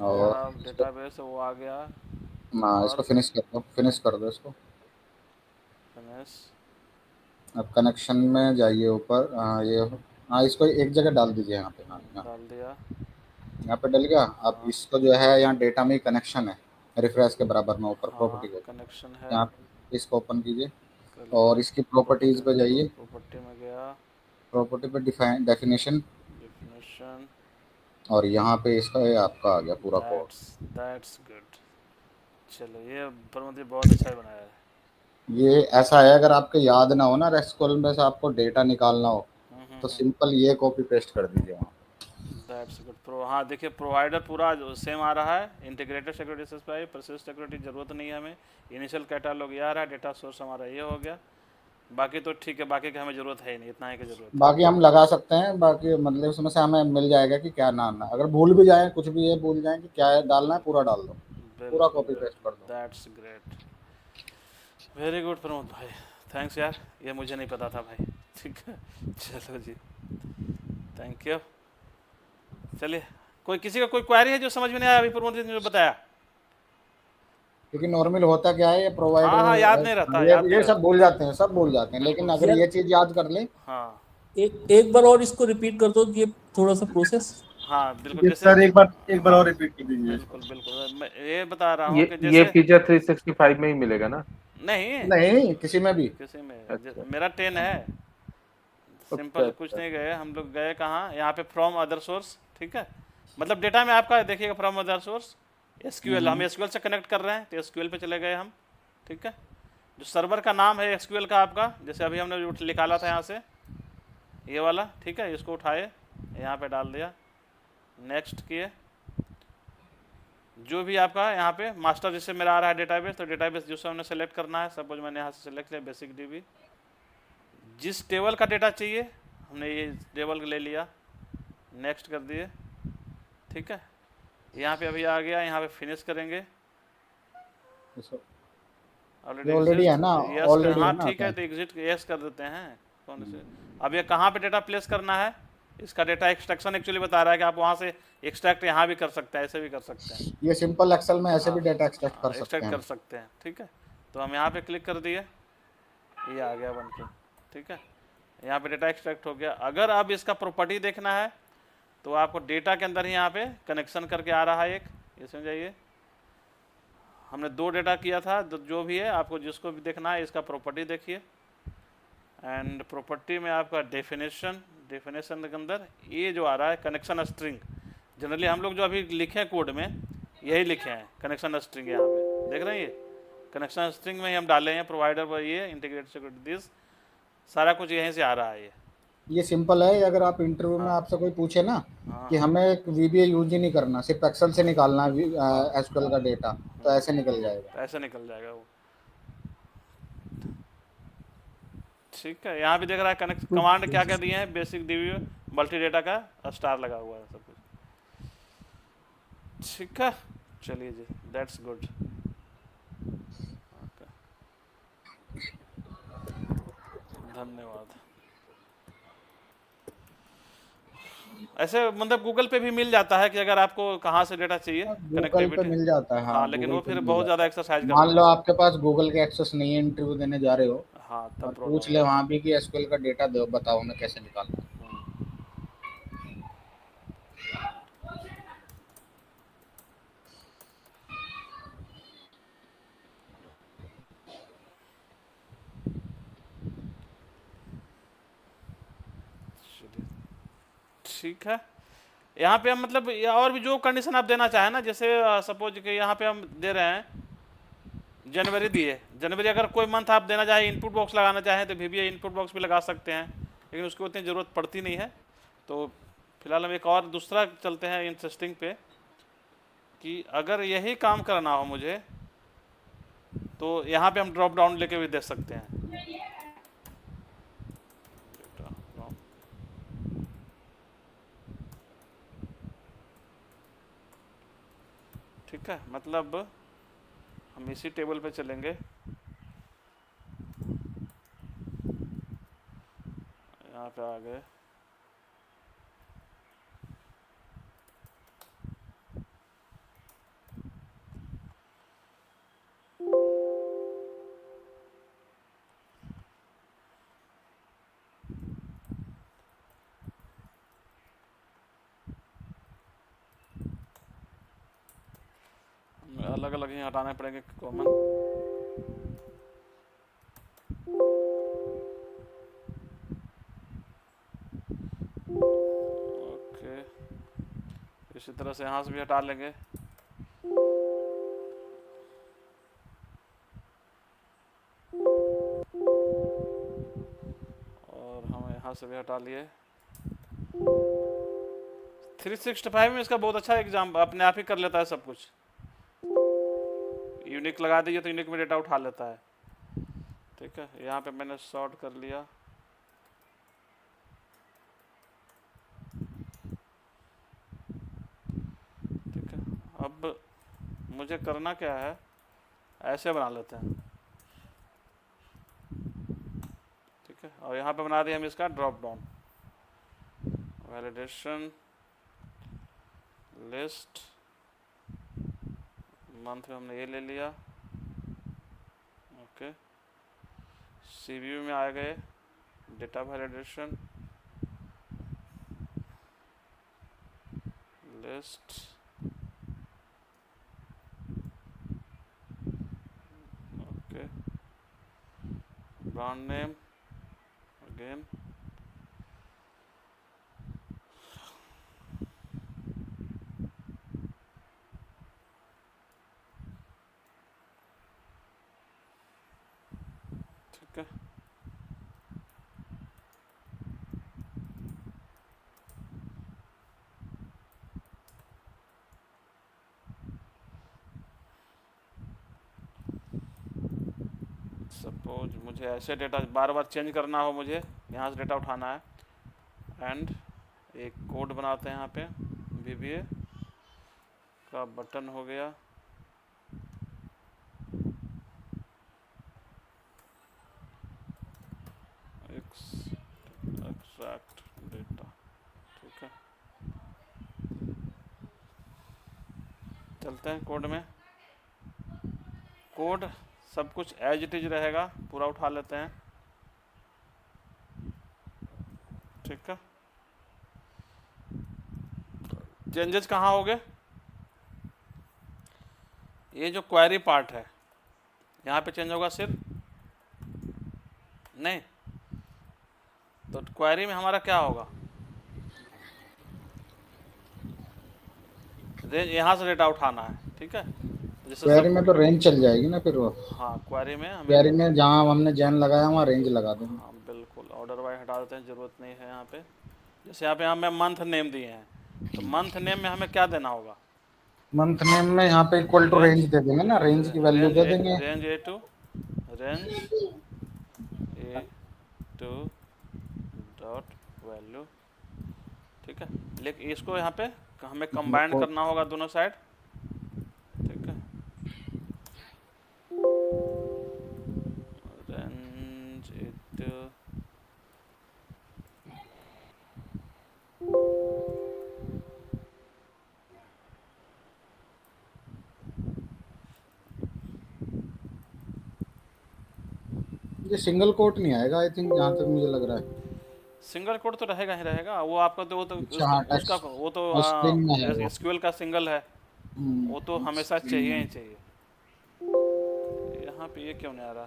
और मेरा डेटाबेस वो आ गया, हाँ, इसको और फिनिश कर दो, फिनिश कर दो इसको। फिनिश, अब कनेक्शन में जाइए ऊपर, ये, हाँ इसको एक जगह डाल दीजिए यहाँ पे, हाँ यहाँ डाल दिया, यहाँ पे डल गया। अब हाँ इसको जो है यहाँ डेटा में कनेक्शन है, रिफ्रेश के बराबर में ऊपर हाँ प्रॉपर्टी को, कनेक्शन है, यहाँ पे इसको ओपन कीजिए कर और लिया, इसकी प्रॉपर्टी प्रॉपर्टीज में पे गया, जाइए, प्रॉपर्टी में गया, प्रॉपर्टी पे डिफाइन डेफिनेशन, डेफिनेशन, और यहाँ पे इसका ये आपका आ गया पूरा कोड। दैट्स गुड, चलो ये प्रमोद बहुत अच्छा बनाया है। ये ऐसा है, अगर आपको याद ना हो ना रेस्टकोल में से आपको डेटा निकालना हो तो सिंपल ये कॉपी पेस्ट कर दीजिए वहाँ। दैट्स गुड प्रो, हाँ देखिए प्रोवाइडर पूरा सेम आ रहा है, integrated security system, persist security जरूरत नहीं है हमें, इनिशियल कैटालॉग ये आ रहा है, डेटा सोर्स हमारा ये हो गया, बाकी तो ठीक है, बाकी की हमें जरूरत है ही नहीं, इतना ही की जरूरत बाकी हम लगा सकते हैं, बाकी मतलब उसमें से हमें मिल जाएगा कि क्या डालना है। अगर भूल भी जाए कुछ भी, ये भूल जाए कि क्या है डालना है, पूरा डाल दो, है। पूरा बिल्कुल कॉपी पेस्ट कर दो। That's great, very good Pramod भाई, थैंक्स यार, ये मुझे नहीं पता था भाई। ठीक है, चलो जी, थैंक यू। चलिए, कोई किसी का कोई क्वेरी है जो समझ में नहीं आया अभी प्रमोद जी ने जो बताया? क्योंकि नॉर्मल होता क्या है, ये हाँ हाँ, याद प्रोवाइडर नहीं रहता, याद नहीं ये सब रहता। भूल जाते हैं, सब भूल जाते हैं, लेकिन बिल्कुल, अगर यार ये चीज याद कर ले। हाँ एक बार और इसको रिपीट कर दो, ये थोड़ा सा प्रोसेस। हाँ बिल्कुल, जी जैसे सर, एक बार हाँ और रिपीट कर दीजिए इसको। बिल्कुल बिल्कुल, मैं ये बता रहा हूँ कि ये जैसे फीचर 365 में ही मिलेगा ना? नहीं, नहीं, किसी में भी। किसी में अच्छा मेरा 10 है, अच्छा सिंपल कुछ अच्छा। नहीं गए हम लोग, गए कहाँ, यहाँ पे फ्रॉम अदर सोर्स, ठीक है, मतलब डेटा में आपका देखिएगा फ्रॉम अदर सोर्स, एसक्यूएल, हम एसक्यूएल से कनेक्ट कर रहे हैं तो एसक्यूएल पे चले गए हम, ठीक है। जो सर्वर का नाम है एसक्यूएल का आपका, जैसे अभी हमने जो निकाला था यहाँ से, ये वाला, ठीक है, इसको उठाए यहाँ पे डाल दिया, नेक्स्ट किए, जो भी आपका यहाँ पे मास्टर जैसे मेरा आ रहा है डेटाबेस, तो डेटाबेस जिससे हमने सेलेक्ट करना है, सपोज मैंने यहाँ से सेलेक्ट किया बेसिक डीबी, जिस टेबल का डेटा चाहिए हमने ये टेबल ले लिया, नेक्स्ट कर दिए, ठीक है। यहाँ पे अभी आ गया, यहाँ पे फिनिश करेंगे, ये ऑलरेडी है ना, यस ऑलरेडी हाँ है ना ठीक है, अटैच। तो एग्जिट यस कर देते हैं, कौन से। अब ये कहाँ पे डेटा प्लेस करना है, इसका डेटा एक्सट्रैक्शन एक्चुअली बता रहा है कि आप वहाँ से एक्सट्रैक्ट यहाँ भी कर सकते हैं, ऐसे भी कर सकते हैं, ये सिंपल एक्सेल में ऐसे भी डेटा एक्सट्रैक्ट कर सकते एक्सट्रैक्ट हैं। कर सकते हैं, ठीक है। तो हम यहाँ पे क्लिक कर दिए, ये आ गया बन के, ठीक है, यहाँ पे डेटा एक्सट्रैक्ट हो गया। अगर अब इसका प्रॉपर्टी देखना है तो आपको डेटा के अंदर ही यहाँ पे कनेक्शन करके आ रहा है एक, ये समझाइए, हमने 2 डेटा किया था, जो भी है आपको जिसको भी देखना है इसका प्रॉपर्टी देखिए, एंड प्रॉपर्टी में आपका डेफिनेशन के अंदर ये जो आ रहा है कनेक्शन स्ट्रिंग, जनरली हम लोग जो अभी लिखे हैं कोड में यही लिखे हैं कनेक्शन स्ट्रिंग, यहाँ पे देख रहे हैं, ये कनेक्शन स्ट्रिंग में ही हम डाले हैं प्रोवाइडर पर, ये इंटीग्रेटेड सिक्योरिटी दिस, सारा कुछ यहीं से आ रहा है ये सिंपल है। अगर आप इंटरव्यू में आपसे कोई पूछे ना कि हमें एक वीबीए यूज ही नहीं करना, सिर्फ एक्सेल से निकालना है एसक्यूएल का डेटा, तो ऐसे निकल जाएगा। ऐसे निकल जाएगा वो, ठीक है। यहाँ भी देख रहा है कनेक्ट कमांड क्या क्या दिए हैं, बेसिक डीबी मल्टी डेटा का स्टार लगा हुआ है सब कुछ, ठीक है। चलिए जी, दैट्स गुड, धन्यवाद। ऐसे मतलब गूगल पे भी मिल जाता है कि अगर आपको कहाँ से डेटा चाहिए, गूगल पे कनेक्टिविटी, मिल जाता है, हाँ, हाँ लेकिन गूगल वो पे फिर मिल बहुत जाता ज़्यादा एक्सरसाइज है। मान करना लो पड़ता आपके पास गूगल के एक्सेस नहीं है, इंटरव्यू देने जा रहे हो, है, हाँ तब और प्रॉब्लम पूछ ले वहाँ भी कि एसक्यूएल का डेटा दो, बताओ हमें कैसे निकालना है। ठीक है। यहाँ पे हम मतलब और भी जो कंडीशन आप देना चाहें ना, जैसे सपोज कि यहाँ पे हम दे रहे हैं जनवरी दिए, जनवरी अगर कोई मंथ आप देना चाहें, इनपुट बॉक्स लगाना चाहें तो VBA इनपुट बॉक्स भी लगा सकते हैं, लेकिन उसकी उतनी ज़रूरत पड़ती नहीं है। तो फिलहाल हम एक और दूसरा चलते हैं इंटरेस्टिंग पे, कि अगर यही काम करना हो मुझे तो यहाँ पे हम ड्रॉप डाउन लेके भी दे सकते हैं, ठीक है। मतलब हम इसी टेबल पे चलेंगे, यहाँ पे आ गए, अलग अलग ही हटाने पड़ेंगे कॉमन, ओके, इसी तरह से यहाँ से भी हटा लेंगे, और हम यहाँ से भी हटा लिए। 365 में इसका बहुत अच्छा एग्जाम अपने आप ही कर लेता है सब कुछ, यूनिक लगा दीजिए तो यूनिक में डेटा उठा लेता है, ठीक है, यहाँ पे मैंने सॉर्ट कर लिया। ठीक है, अब मुझे करना क्या है, ऐसे बना लेते हैं। ठीक है, और यहाँ पे बना दिया हम इसका drop down, validation list, month में हमने ये ले लिया। ओके, सीवीयू में आ गए, data validation list, okay, brand name again, ठीक है। सपोज मुझे ऐसे डेटा बार बार चेंज करना हो, मुझे यहाँ से डेटा उठाना है, एंड एक कोड बनाते हैं यहाँ पे, VBA का बटन हो गया, एक्सट्रैक्ट डेटा। ठीक है, चलते हैं कोड में। कोड सब कुछ एज इट इज रहेगा, पूरा उठा लेते हैं। ठीक है, चेंजेस कहाँ हो गए, ये जो क्वेरी पार्ट है यहाँ पे चेंज होगा सिर्फ, नहीं तो क्वेरी में हमारा क्या होगा, रेंज यहाँ से डेटा उठाना है। ठीक है, जैसे क्वेरी में तो रेंज चल जाएगी ना फिर वो। हाँ, क्वेरी में हमें, क्वेरी में जहाँ हमने जैन लगाया वहाँ रेंज लगा देंगे। हाँ बिल्कुल, ऑर्डर वाइज हटा देते हैं, ज़रूरत नहीं है यहाँ पे। जैसे यहाँ पे हमें मंथ नेम दिए हैं, तो मंथ नेम में हमें क्या देना होगा, मंथ नेम में यहाँ पे इक्वल टू रेंज दे देंगे ना, रेंज की वैल्यू दे देंगे। Range A to dot value. ठीक है, लेकिन इसको यहाँ पे हमें कंबाइन करना होगा दोनों साइड। ठीक है, रेंज इट, ये सिंगल कोट नहीं आएगा आई थिंक, जहाँ तक मुझे लग रहा है। सिंगल कोड तो रहेगा ही रहेगा, वो आपका तो वो तो अच्छा, हाँ, उसका वो तो स्ट्रिंग में है वो। एसक्यूएल का सिंगल है, वो तो हमेशा चाहिए ही चाहिए। यहाँ पे ये क्यों नहीं आ रहा,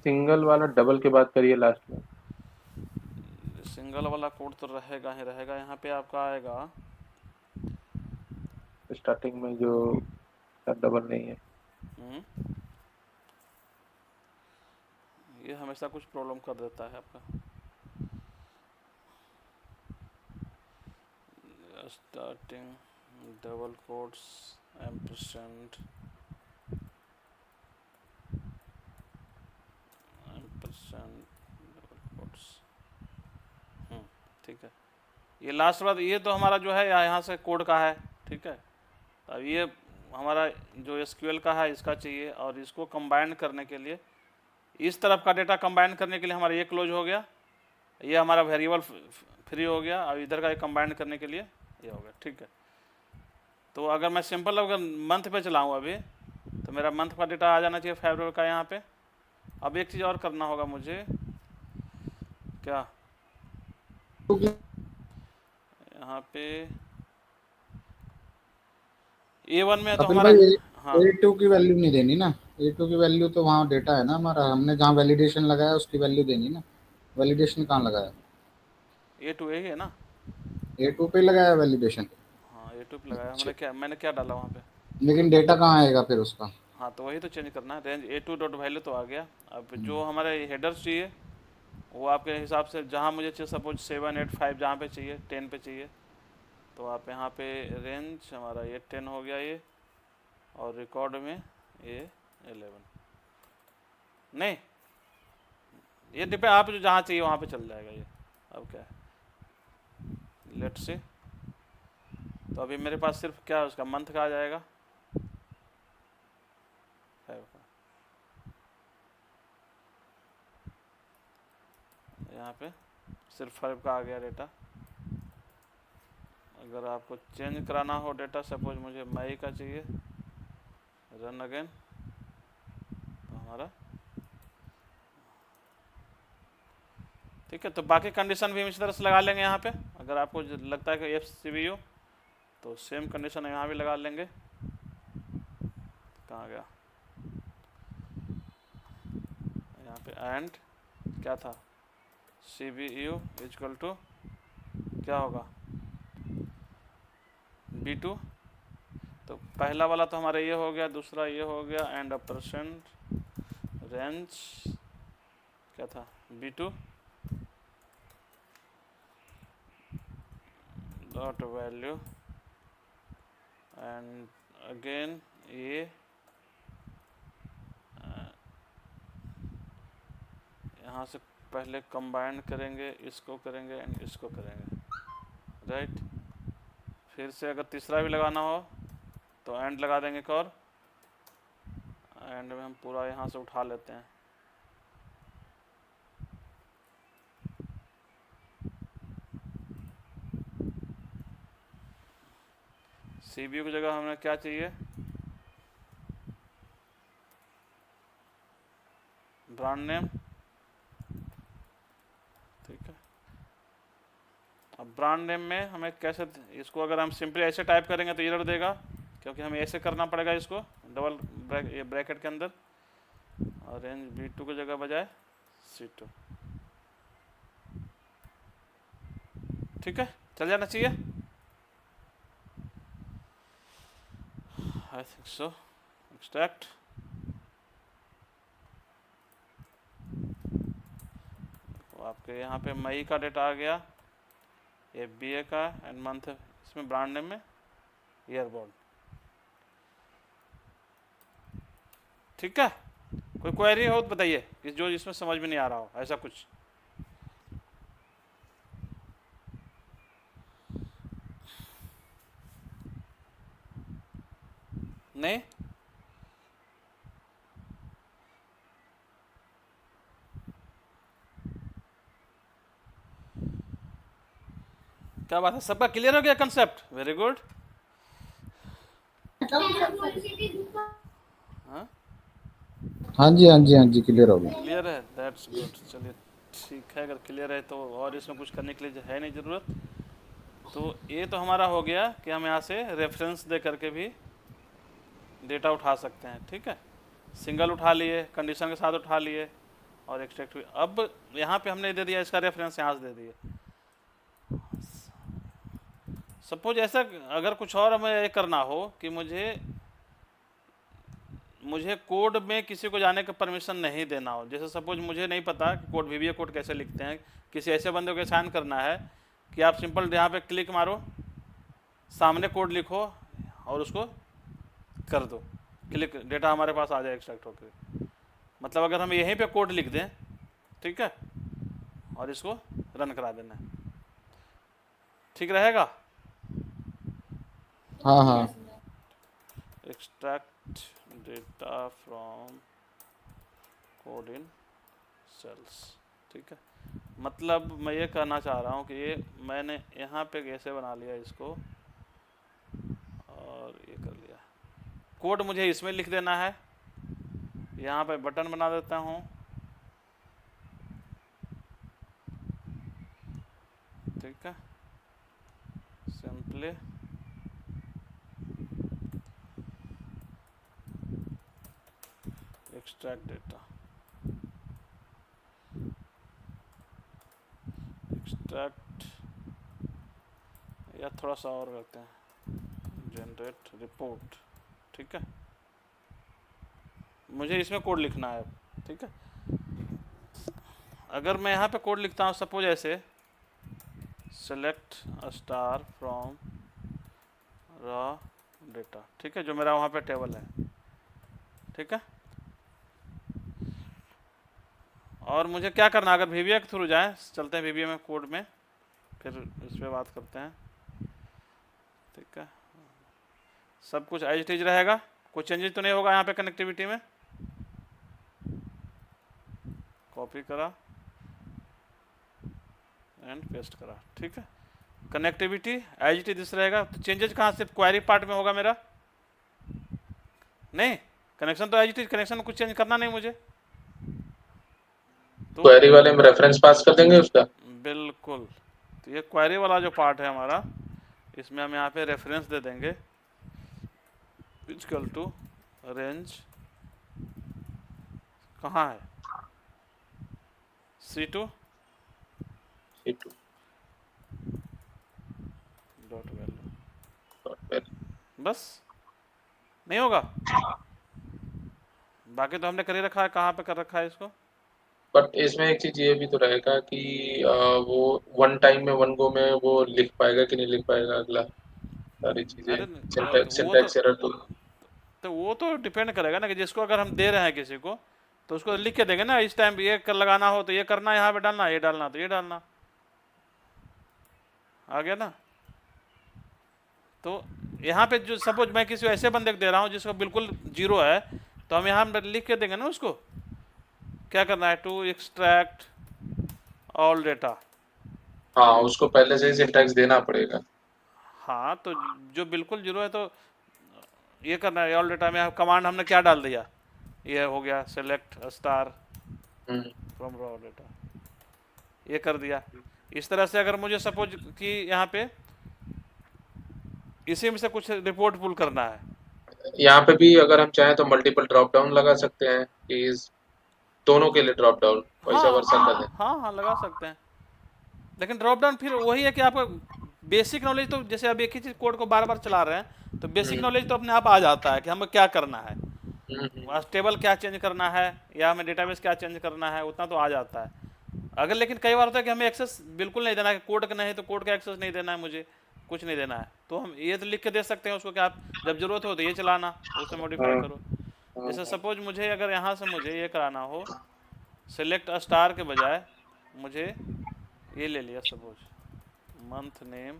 सिंगल वाला डबल के बाद करिए लास्ट में। सिंगल वाला कोड तो रहेगा ही रहेगा। यहाँ पे आपका आएगा, स्टार्टिंग में जो डबल नहीं है। ये हमेशा कुछ प्रॉब्लम कर देता है आपका। Starting double quotes ampersand double quotes. ठीक है, ये लास्ट बात, ये तो हमारा जो है यहाँ से कोड का है। ठीक है, अब ये हमारा जो एसक्यूएल का है इसका चाहिए, और इसको कंबाइन करने के लिए, इस तरफ का डेटा कंबाइन करने के लिए हमारा ये क्लोज हो गया, ये हमारा वेरिएबल फ्री हो गया, और इधर का कंबाइन करने के लिए ये हो गया। ठीक है, तो अगर मैं सिंपल अगर मंथ पे चलाऊँ अभी, तो मेरा मंथ का डेटा आ जाना चाहिए फरवरी का यहाँ पे। अब एक चीज़ और करना होगा मुझे, क्या यहाँ पे A1 में तो कपिल हमारा, भाई, हाँ A2 की वैल्यू नहीं देनी ना, A2 की वैल्यू तो वहाँ डेटा है ना हमारा, हमने जहाँ वैलिडेशन लगाया उसकी वैल्यू देनी ना। वैलिडेशन कहाँ लगाया, A2 है है ना, A2 पे लगाया वैलिडेशन। हाँ A2 पे लगाया मैंने क्या डाला वहाँ पे, लेकिन डेटा कहाँ आएगा फिर उसका। हाँ तो वही तो चेंज करना है। रेंज A2 डॉट वैल्यू तो आ गया। अब जो हमारे हेडर्स चाहिए वो आपके हिसाब से, जहाँ मुझे चाहिए सपोज 7, 8, 5 जहाँ पे चाहिए, 10 पे चाहिए, तो आप यहाँ पे रेंज हमारा ये 10 हो गया ये, और रिकॉर्ड में ये 11। नहीं, ये डिपेंड, आप जो जहाँ चाहिए वहाँ पे चल जाएगा ये। अब क्या है, लेट्स सी। तो अभी मेरे पास सिर्फ क्या उसका मंथ का आ जाएगा, 5 का। यहाँ पे सिर्फ 5 का आ गया डेटा। अगर आपको चेंज कराना हो डेटा, सपोज मुझे मई का चाहिए, रन अगेन, तो हमारा ठीक है। तो बाकी कंडीशन भी हम इसी तरह से लगा लेंगे यहाँ पे। अगर आपको लगता है कि FCBU, तो सेम कंडीशन यहाँ भी लगा लेंगे। कहाँ गया, यहाँ पे एंड क्या था, CBU इक्वल टू क्या होगा, B2। तो पहला वाला तो हमारा ये हो गया, दूसरा ये हो गया, एंड ऑफ परसेंट रेंज क्या था, B2 dot value, and again ये यहाँ से पहले कंबाइन करेंगे, इसको करेंगे एंड इसको करेंगे, राइट। फिर से अगर तीसरा भी लगाना हो तो एंड लगा देंगे एक और, एंड में हम पूरा यहाँ से उठा लेते हैं। CBU की जगह हमें क्या चाहिए, ब्रांड नेम, ठीक है। अब ब्रांड नेम में हमें कैसे, इसको अगर हम सिंपली ऐसे टाइप करेंगे तो एरर देगा, क्योंकि हमें ऐसे करना पड़ेगा इसको डबल ये ब्रैकेट के अंदर, और रेंज B2 की जगह बजाय C2, ठीक है, चल जाना चाहिए, आई थिंक सो। एक्सट्रैक्ट, तो आपके यहाँ पे मई का डेटा आ गया, FBA का, एंड मंथ इसमें ब्रांड नेम में ईयरबॉड, ठीक है। कोई क्वेरी हो तो बताइए कि जो इसमें समझ में नहीं आ रहा हो, ऐसा कुछ। नहीं, क्या बात है, सबका क्लियर हो गया कंसेप्ट, वेरी गुड। हाँ, हाँ जी हाँ जी हाँ जी, क्लियर हो गया। क्लियर है, दैट्स गुड। चलिए ठीक है, अगर क्लियर है तो और इसमें कुछ करने के लिए है नहीं ज़रूरत। तो ये तो हमारा हो गया कि हम यहाँ से रेफरेंस दे करके भी डेटा उठा सकते हैं, ठीक है। सिंगल उठा लिए, कंडीशन के साथ उठा लिए, और एक्सट्रैक्ट भी। अब यहाँ पे हमने दे दिया इसका रेफरेंस, यहाँ से दे दिए। सपोज ऐसा अगर कुछ और हमें ये करना हो कि मुझे कोड में किसी को जाने का परमिशन नहीं देना हो, जैसे सपोज मुझे नहीं पता कि कोड VBA कोड कैसे लिखते हैं, किसी ऐसे बंदे को साइन करना है कि आप सिंपल यहाँ पे क्लिक मारो, सामने कोड लिखो और उसको कर दो क्लिक, डेटा हमारे पास आ जाए एक्सट्रैक्ट होकर। मतलब अगर हम यहीं पे कोड लिख दें, ठीक है, और इसको रन करा देना है, ठीक रहेगा। हाँ हाँ, extract data from code in cells, ठीक है। मतलब मैं ये कहना चाह रहा हूँ कि ये मैंने यहाँ पे कैसे बना लिया इसको, और ये कर लिया, कोड मुझे इसमें लिख देना है, यहाँ पे बटन बना देता हूँ, ठीक है, सिंपली एक्सट्रैक्ट डेटा, एक्सट्रैक्ट, या थोड़ा सा और करते हैं, जनरेट रिपोर्ट, ठीक है। मुझे इसमें कोड लिखना है, ठीक है। अगर मैं यहाँ पे कोड लिखता हूँ, सपोज ऐसे, select a star from raw data, ठीक है, जो मेरा वहाँ पे टेबल है, ठीक है। और मुझे क्या करना, अगर VBA के थ्रू जाए, चलते हैं VBA में कोड में, फिर इस पर बात करते हैं। ठीक है, सब कुछ एज इट इज रहेगा, कोई चेंजेस तो नहीं होगा यहाँ पे कनेक्टिविटी में। कॉपी करा एंड पेस्ट करा, ठीक है। कनेक्टिविटी एज इट इज रहेगा, तो चेंजेस कहाँ से, क्वेरी पार्ट में होगा मेरा? नहीं, कनेक्शन तो एज इट इज, कनेक्शन में कुछ चेंज करना नहीं मुझे। तो क्वेरी वाले में रेफरेंस पास कर देंगे उसका। बिल्कुल, तो ये क्वेरी वाला जो पार्ट है हमारा, इसमें हम यहाँ पे रेफरेंस दे देंगे इक्वल टू रेंज, कहाँ है, C2 C2 dot value, dot value. बस। नहीं होगा, बाकी तो हमने कर ही रखा है। कहाँ पे कर रखा है इसको? बट इसमें एक चीज ये भी तो रहेगा कि वो वन टाइम में वन गो में वो लिख पाएगा कि नहीं लिख पाएगा अगला, सारी चीजें। अरे सिंटैक्स एरर तो वो तो डिपेंड करेगा ना, कि जिसको अगर हम दे रहे हैं किसी को, तो उसको लिख के देंगे ना, इस टाइम ये कर लगाना हो तो ये करना, यहाँ पे डालना, ये डालना तो ये डालना, आ गया ना। तो यहाँ पे जो सपोज मैं किसी ऐसे बंदे को दे रहा हूँ जिसको बिल्कुल जीरो है, तो हम यहाँ लिख के देंगे ना उसको, क्या करना है, टू एक्सट्रैक्ट ऑल डेटा। हाँ, उसको पहले से ही सिंटैक्स देना पड़ेगा। हाँ, तो जो बिल्कुल जीरो है तो ये करना है, ऑल डेटा में कमांड हमने क्या डाल दिया, ये हो गया select star from raw data, ये कर दिया। इस तरह से अगर मुझे सपोज कि यहाँ पे इसी में से कुछ रिपोर्ट पुल करना है, यहाँ पे भी अगर हम चाहें तो मल्टीपल ड्रॉप डाउन लगा सकते हैं कि दोनों के लिए ड्रॉप डाउन वैसा वर्सा कर दें। हाँ हाँ लगा सकते हैं, लेकिन ड्रॉप डाउन फिर वही है कि आपका बेसिक नॉलेज तो, जैसे अब एक ही चीज कोड को बार बार चला रहे हैं, तो बेसिक नॉलेज तो अपने आप आ जाता है कि हमें क्या करना है, टेबल क्या चेंज करना है या हमें डेटाबेस क्या चेंज करना है, उतना तो आ जाता है। अगर लेकिन कई बार होता है कि हमें एक्सेस बिल्कुल नहीं देना है, कोड का नहीं तो कोड का एक्सेस नहीं देना है, मुझे कुछ नहीं देना है, तो हम ये तो लिख के दे सकते हैं उसको कि आप जब जरूरत हो तो ये चलाना, उसे मॉडिफाई करो। जैसे सपोज मुझे अगर यहाँ से मुझे ये कराना हो, सेलेक्ट स्टार के बजाय मुझे ये ले लिया सपोज मंथ नेम,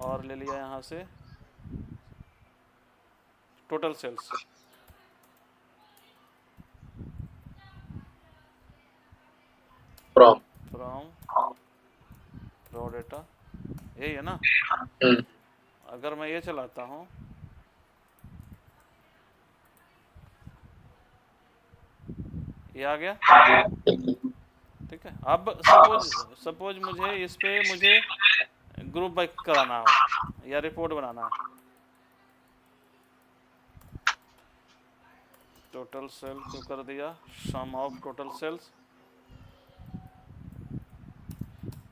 और ले लिया यहाँ से total sales, from raw data, यही है ना। अगर मैं ये चलाता हूँ, ये आ गया, ठीक है। अब सपोज मुझे इस पे मुझे ग्रुप बाय कराना हो या रिपोर्ट बनाना है, टोटल सेल को कर दिया sum of total sales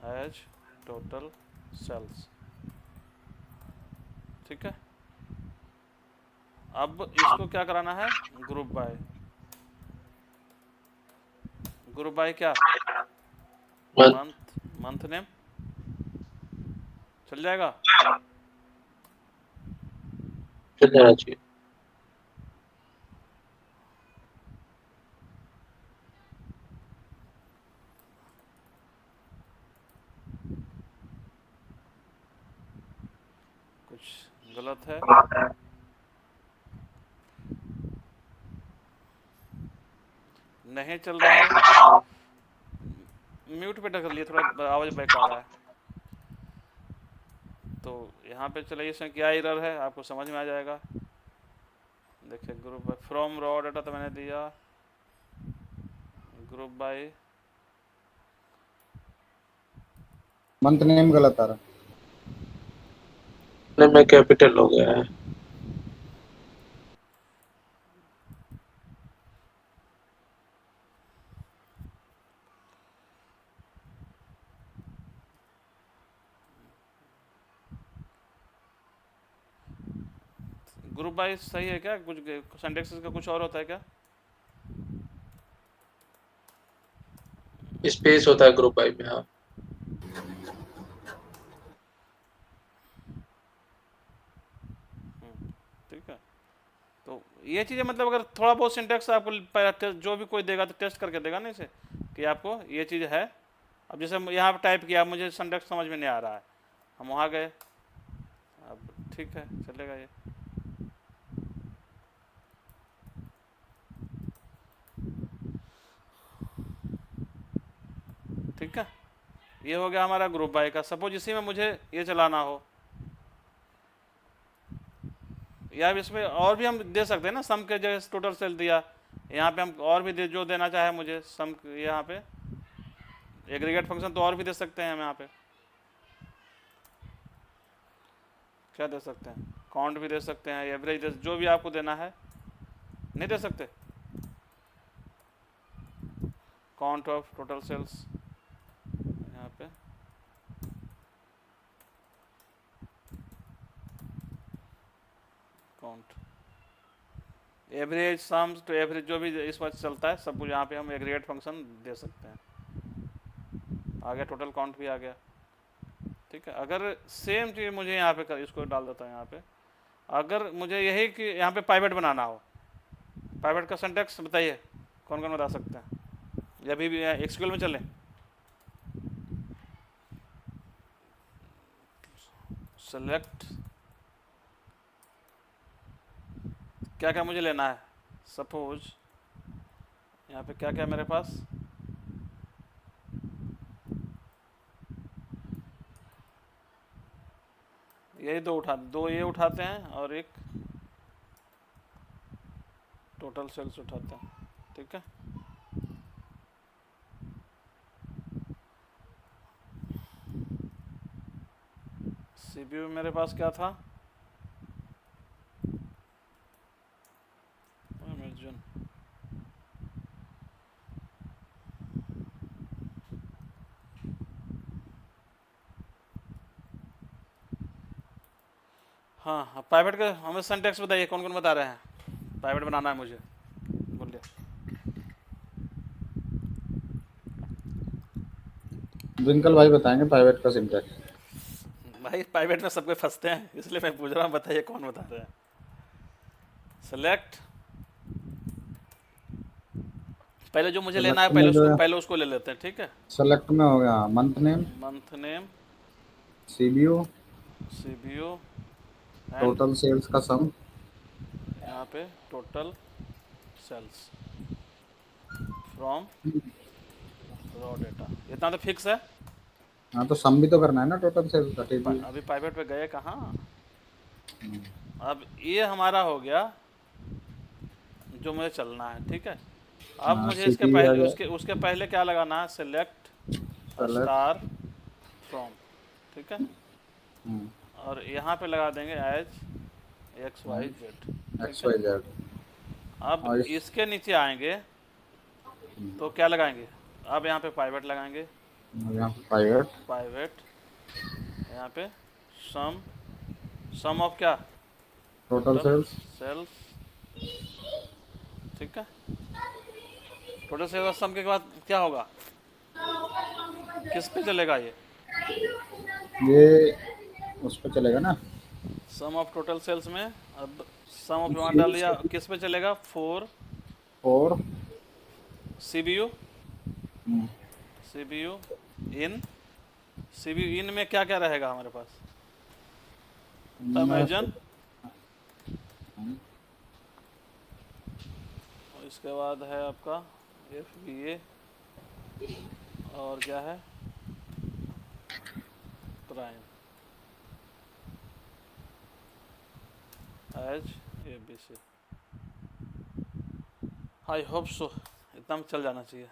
as total sales, ठीक है। अब इसको क्या कराना है, ग्रुप बाय क्या, मंथ नेम, चल जाएगा, चल जाना चाहिए। कुछ गलत है, नहीं चल रहा है, म्यूट पे कर लिए, थोड़ा आवाज बैक आ रहा है। तो यहाँ पे चलिए इसमें क्या एरर है आपको समझ में आ जाएगा। देखिए group by from raw data तो मैंने दिया, ग्रुप बाय मंथ नेम गलत आ रहा, में कैपिटल हो गया है। ग्रुप बाय सही है क्या, कुछ सिंटैक्स का कुछ और होता है क्या? स्पेस होता है ग्रुप बाय में। हाँ, ठीक है, तो ये चीज़ें मतलब अगर थोड़ा बहुत सिंटेक्स आपको जो भी कोई देगा तो टेस्ट करके देगा ना इसे कि आपको ये चीज़ है। अब जैसे यहाँ पर टाइप किया, मुझे सिंटेक्स समझ में नहीं आ रहा है, हम वहाँ गए, अब ठीक है चलेगा ये। ठीक है, ये हो गया हमारा ग्रुप बाय का। सपोज इसी में मुझे ये चलाना हो, या इसमें और भी हम दे सकते हैं ना, सम के जगह टोटल सेल दिया, यहाँ पे हम और भी जो देना चाहे मुझे सम, यहाँ पे एग्रीगेट फंक्शन तो और भी दे सकते हैं हम यहाँ पे। क्या दे सकते हैं, काउंट भी दे सकते हैं, एवरेज जो भी आपको देना है। नहीं दे सकते काउंट ऑफ टोटल सेल्स यहाँ पे, count average sum to average जो भी इस वक्त चलता है सब कुछ यहाँ पे हम एग्रीगेट फंक्शन दे सकते हैं। आ गया टोटल काउंट भी आ गया। ठीक है, अगर सेम चीज़ मुझे यहाँ पे इसको डाल देता हूँ यहाँ पे, अगर मुझे यही कि यहाँ पे पाइवेट बनाना हो, पाइवेट का सिंटेक्स बताइए कौन कौन बता सकते हैं, या भी एक्सक्यूएल में चलें। सेलेक्ट, क्या क्या मुझे लेना है, सपोज यहाँ पे क्या क्या मेरे पास, यही दो ये उठाते हैं और एक टोटल सेल्स उठाते हैं। ठीक है, सीपीयू में मेरे पास क्या था, अमेजन, हाँ प्राइवेट का हमें सिंटेक्स बताइए कौन कौन बता रहे हैं, प्राइवेट बनाना है मुझे, बोलिए। विंकल भाई बताएंगे प्राइवेट का सिंटेक्स। भाई प्राइवेट में सब कोई फंसते हैं, इसलिए मैं पूछ रहा हूँ, बताइए कौन बता रहे हैं। सेलेक्ट, पहले जो मुझे लेना है सेलेक्ट में जो है, पहले उसको ले लेते हैं। ठीक है, सेलेक्ट में हो गया month name, month name, CBU, CBU, and total sales का सम, यहाँ पे total sales from raw data, इतना तो फिक्स है। हाँ तो सम भी तो करना है ना टोटल सेल्स का, ठीक है। अभी प्राइवेट पे गए कहाँ, अब ये हमारा हो गया जो मुझे चलना है। ठीक है, अब हाँ, मुझे इसके CPU आ पहले गया। उसके पहले क्या लगाना है, सेलेक्ट स्टार फ्रॉम। ठीक है, और यहाँ पे लगा देंगे as X Y Z. X Y Z. अब और इसके नीचे आएंगे तो क्या लगाएंगे, अब यहाँ पे प्राइवेट लगाएंगे, प्राइवेट, प्राइवेट यहाँ पे सम ऑफ क्या, टोटल सेल्स, सेल्स। ठीक है, टोटल सेल्स सम के बाद क्या होगा, किस पे चलेगा ये उस पर चलेगा ना, सम ऑफ टोटल सेल्स में। अब सम ऑफ वहाँ डाल दिया, किस पे चलेगा, फोर और सीबीयू, सीबीयू इन, सीबीयू इन में क्या क्या रहेगा हमारे पास, अमेजन, इसके बाद है आपका FBA, और क्या है, prime, as ABC। I hope so इतना में चल जाना चाहिए।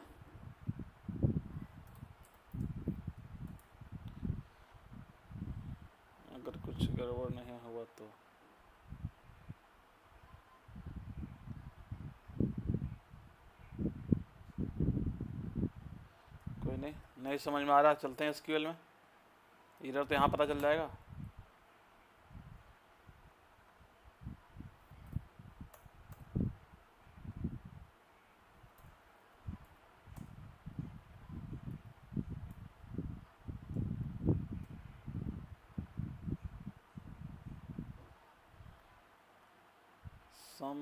अगर कुछ गड़बड़ नहीं हुआ तो कोई नहीं समझ में आ रहा, चलते हैं SQL में, इधर तो यहाँ पता चल जाएगा। सम,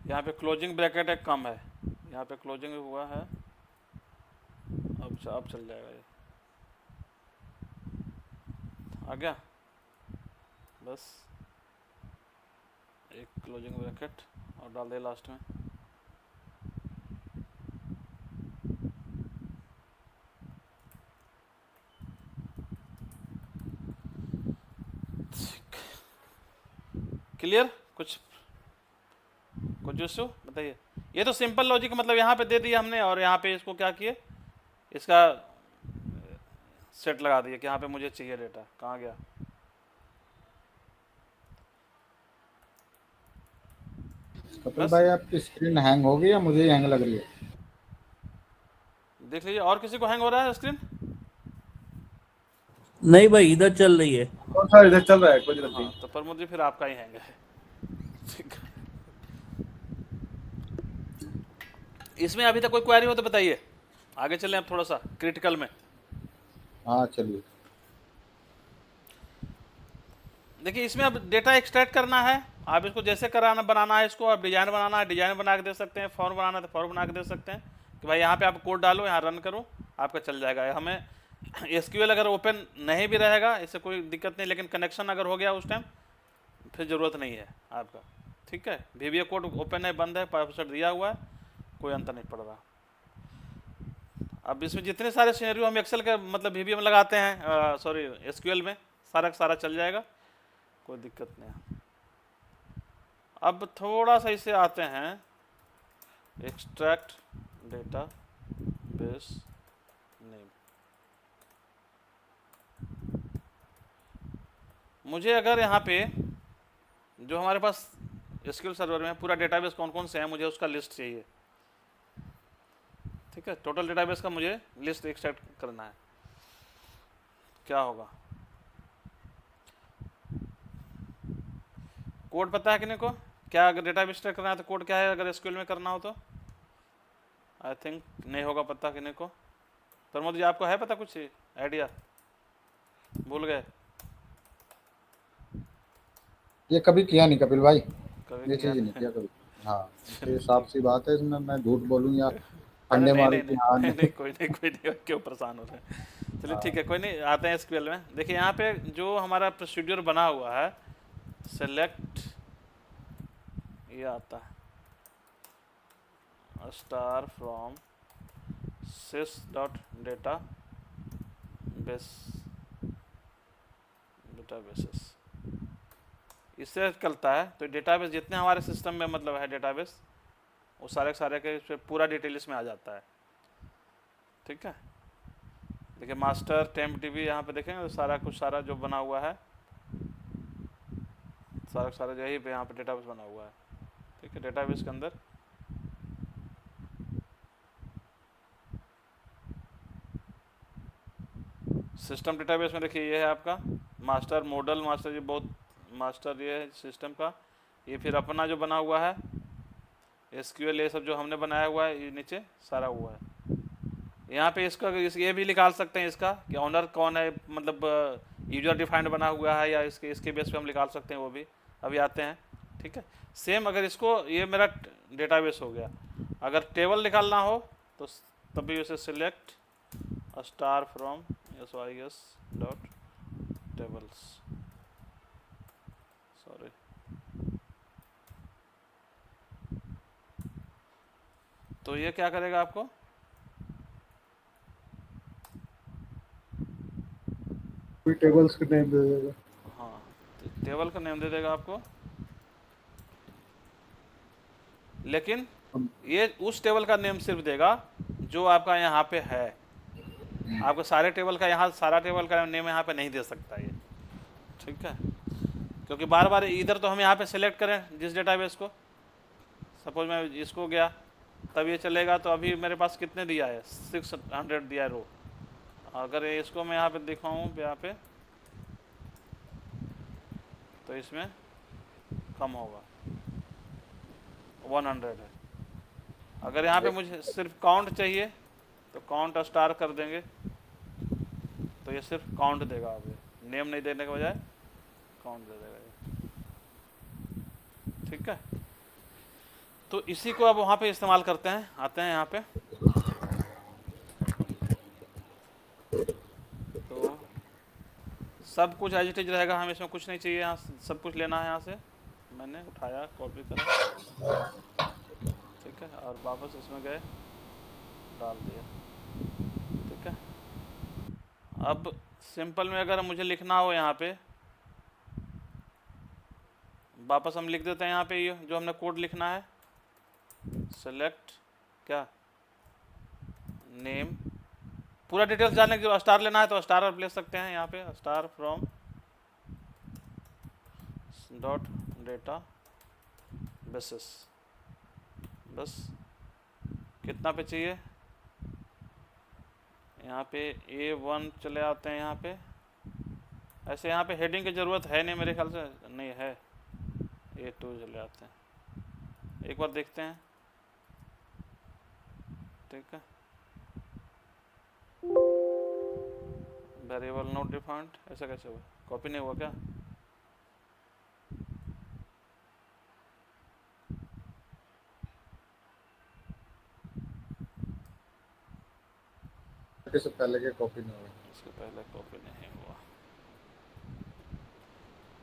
यहाँ पे क्लोजिंग ब्रैकेट एक कम है, यहाँ पे क्लोजिंग हुआ है, अब चल जाएगा ये, आ गया। बस एक क्लोजिंग ब्रैकेट और डाल दे लास्ट में। क्लियर? कुछ इशू बताइए। ये तो सिंपल लॉजिक, मतलब यहाँ पे दे दिया हमने और यहाँ पे इसको क्या किए, इसका सेट लगा दिया कि यहाँ पे मुझे चाहिए डेटा। कहाँ गया? कपिल भाई आपकी स्क्रीन हैंग हो गई या मुझे ही हैंग लग रही है? देख लीजिए, और किसी को हैंग हो रहा है स्क्रीन? नहीं भाई, इधर चल रही है। और सर इधर चल रहा है, कोई दिक्कत हाँ, नहीं। तो प्रमोद जी फिर आपका ही हैंग है। ठीक है। इसमें अभी तक कोई क्वेरी हो तो बताइए, आगे चलें अब थोड़ा सा क्रिटिकल में। हाँ चलिए। देखिए, इसमें अब डेटा एक्सट्रैक्ट करना है, आप इसको जैसे कराना बनाना है, इसको आप डिजाइन बनाना है डिजाइन बना के दे सकते हैं, फॉर्म बनाना है तो फॉर्म बना के दे सकते हैं कि भाई यहाँ पे आप कोड डालो, यहाँ रन करो, आपका चल जाएगा। हमें एसक्यूएल अगर ओपन नहीं भी रहेगा इससे कोई दिक्कत नहीं, लेकिन कनेक्शन अगर हो गया उस टाइम फिर ज़रूरत नहीं है आपका। ठीक है, VBA कोड ओपन है बंद है, पासवर्ड दिया हुआ है, कोई अंतर नहीं पड़ रहा। अब इसमें जितने सारे सिनेरियो हम एक्सेल के मतलब VBA में लगाते हैं, सॉरी एसक्यूएल में, सारा सारा चल जाएगा, कोई दिक्कत नहीं है। अब थोड़ा सा इसे आते हैं एक्सट्रैक्ट डेटा बेस नेम। मुझे अगर यहाँ पे जो हमारे पास एसक्यूएल सर्वर में पूरा डेटाबेस कौन कौन से हैं, मुझे उसका लिस्ट चाहिए। ठीक है, टोटल डेटाबेस का मुझे लिस्ट एक्सट्रैक्ट करना है। क्या होगा? कोड पता है किसी को? क्या अगर डेटाबेस एक्सट्रैक्ट करना है तो कोड क्या है, अगर एसक्यूएल में करना हो तो? आई थिंक नहीं होगा पता किसी को। प्रमोद जी आपको है पता, कुछ आइडिया? भूल गए? ये कभी किया नहीं कपिल भाई, कभी ये किया चीज नहीं नहीं? किया कभी। हाँ, ये साफ सी बात है, इसमें मैं झूठ बोलूं या अरे फंडे नहीं मारूं नहीं कि नहीं हाँ नहीं, नहीं। नहीं कोई नहीं, क्यों परेशान हो रहे हैं। चलिए ठीक है, कोई नहीं, आते हैं एसक्यूएल में। देखिए यहाँ पे जो हमारा प्रोसीड्यूर बना हुआ है, सेलेक्ट, ये आता है star from sys dot data base databases, इससे चलता है। तो डेटाबेस जितने हमारे सिस्टम में मतलब है डेटाबेस, वो सारे के इसमें पूरा डिटेल इसमें आ जाता है। ठीक है, देखिए मास्टर टेम्प DB यहाँ पे देखेंगे तो सारा कुछ सारा जो बना हुआ है, सारा यही पे यहाँ पे डेटाबेस बना हुआ है। ठीक है, डेटाबेस के अंदर सिस्टम डेटाबेस में देखिए ये है आपका मास्टर मॉडल, मास्टर ये बहुत मास्टर ये है सिस्टम का। ये फिर अपना जो बना हुआ है एसक्यूएल, ये सब जो हमने बनाया हुआ है, ये नीचे सारा हुआ है। यहाँ पे इसका ये भी निकाल सकते हैं इसका कि ऑनर कौन है, मतलब यूजर डिफाइंड बना हुआ है या इसके बेस पे हम निकाल सकते हैं, वो भी अभी आते हैं। ठीक है, सेम अगर इसको, ये मेरा डेटाबेस हो गया, अगर टेबल निकालना हो तो तभी उसे select star from sys dot tables, sorry तो ये क्या करेगा आपको, कोई टेबल्स का नेम दे देगा। हाँ तो टेबल का नेम दे देगा आपको, लेकिन ये उस टेबल का नेम सिर्फ देगा जो आपका यहाँ पे है। आपको सारे टेबल का, यहाँ सारा टेबल का नेम यहाँ पे नहीं दे सकता ये। ठीक है, क्योंकि बार बार इधर तो हम यहाँ पे सेलेक्ट करें जिस डेटाबेस को, सपोज मैं इसको गया तब ये चलेगा, तो अभी मेरे पास कितने दिया है, 600 दिया है रो। अगर इसको मैं यहाँ पे दिखाऊँ यहाँ पे तो इसमें कम होगा, 100 है। अगर यहाँ पे मुझे सिर्फ काउंट चाहिए तो काउंट स्टार कर देंगे, तो ये सिर्फ काउंट देगा, अभी नेम नहीं देने के बजाय काउंट दे देगा ये। ठीक है, तो इसी को अब वहाँ पे इस्तेमाल करते हैं। आते हैं यहाँ पे, तो सब कुछ एज इट इज रहेगा, हमें इसमें कुछ नहीं चाहिए, यहाँ सब कुछ लेना है। यहाँ से मैंने उठाया, कॉपी करा, ठीक है, और वापस इसमें गए, डाल दिया, ठीक है। अब सिंपल में अगर मुझे लिखना हो यहाँ पे, वापस हम लिख देते हैं यहाँ पे ये जो हमने कोड लिखना है, सेलेक्ट क्या नेम, पूरा डिटेल्स जानने के बाद स्टार लेना है तो स्टार आप ले सकते हैं यहाँ पे, star from dot data basis. बस कितना पे चाहिए, यहाँ पे A1 चले आते हैं यहाँ पे। ऐसे यहाँ पे हेडिंग की ज़रूरत है नहीं मेरे ख्याल से, नहीं है, A2 चले आते हैं, एक बार देखते हैं, ठीक है। वेरिएबल नोट डिफाइंड, ऐसा कैसे हुआ, कॉपी नहीं हुआ क्या? से पहले के कॉपी नहीं हुई, इसके पहले कॉपी नहीं हुआ,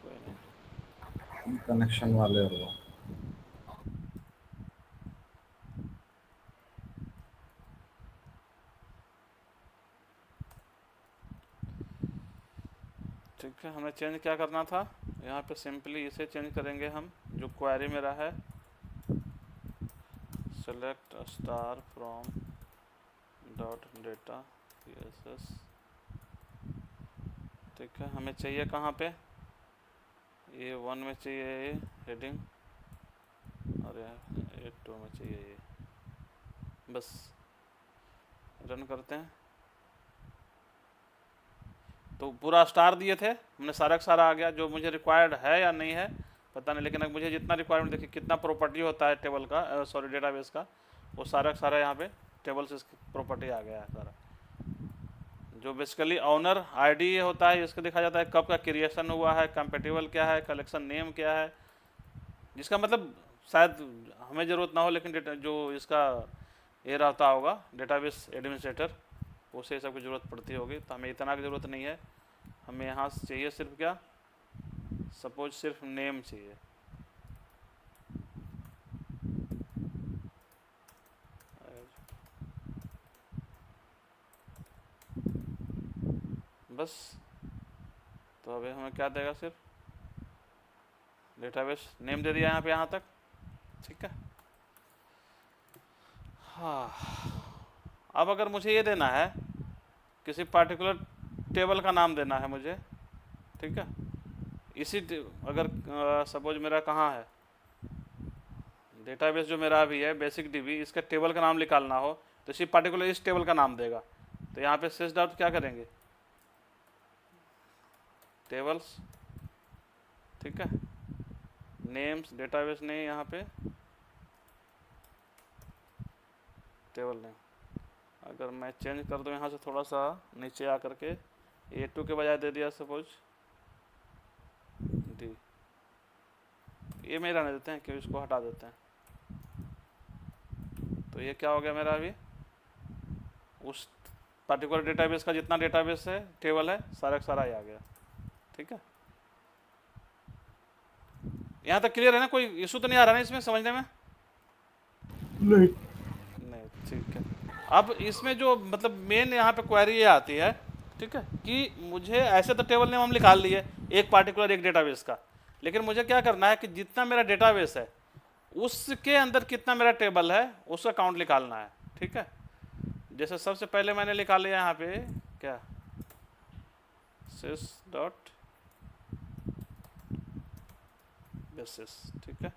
कोई नहीं, कनेक्शन वाले हुआ। ठीक है। हमें चेंज क्या करना था, यहाँ पे सिंपली इसे चेंज करेंगे हम, जो क्वेरी मेरा है, select star from dot data CSS, ठीक है। हमें चाहिए कहाँ पे, A1 में चाहिए ये हेडिंग, और A2 में चाहिए ये, बस रन करते हैं। तो पूरा स्टार दिए थे हमने, सारा का सारा आ गया, जो मुझे रिक्वायर्ड है या नहीं है पता नहीं, लेकिन अब मुझे जितना रिक्वायरमेंट, देखिए कितना प्रॉपर्टी होता है टेबल का, सॉरी डेटाबेस का, वो सारा का सारा यहाँ पे टेबल से प्रॉपर्टी आ गया है सारा। जो बेसिकली ऑनर आईडी होता है, इसको देखा जाता है कब का क्रिएशन हुआ है, कंपेटिबल क्या है, कलेक्शन नेम क्या है, जिसका मतलब शायद हमें ज़रूरत ना हो, लेकिन जो इसका ये रहता होगा डेटाबेस एडमिनिस्ट्रेटर, उसे सब की ज़रूरत पड़ती होगी, तो हमें इतना की ज़रूरत नहीं है। हमें यहाँ से चाहिए सिर्फ क्या, सपोज सिर्फ नेम चाहिए, बस। तो अभी हमें क्या देगा, सिर्फ डेटाबेस नेम दे दिया यहाँ पे, यहाँ तक, ठीक है। हाँ, अब अगर मुझे ये देना है, किसी पार्टिकुलर टेबल का नाम देना है मुझे, ठीक है, इसी अगर सपोज मेरा कहाँ है डेटाबेस, जो मेरा अभी है बेसिक DB, इसका टेबल का नाम निकालना हो तो इसी पार्टिकुलर इस टेबल का नाम देगा। तो यहाँ पे सिस डॉट क्या करेंगे, टेबल्स, ठीक है, नेम्स, डेटाबेस नहीं, यहाँ पे टेबल नेम। अगर मैं चेंज कर दूँ यहाँ से थोड़ा सा नीचे आ करके, A2 के बजाय दे दिया सपोज D, ये में रहने देते हैं, क्यों, इसको हटा देते हैं। तो ये क्या हो गया मेरा, अभी उस पर्टिकुलर डेटाबेस का जितना डेटाबेस है, टेबल है, सारा का सारा ही आ गया, ठीक है। यहाँ तक क्लियर है ना, कोई इशू तो नहीं आ रहा ना इसमें समझने में? नहीं, ठीक है। अब इसमें जो मतलब मेन यहाँ पे क्वेरी ये आती है, ठीक है, कि मुझे ऐसे तो टेबल नेम हम निकाल लिए एक पार्टिकुलर एक डेटाबेस का, लेकिन मुझे क्या करना है कि जितना मेरा डेटाबेस है उसके अंदर कितना मेरा टेबल है उसका काउंट निकालना है, ठीक है। जैसे सबसे पहले मैंने निकाल लिया यहाँ पे क्या, sys डॉट बेसिस, ठीक है।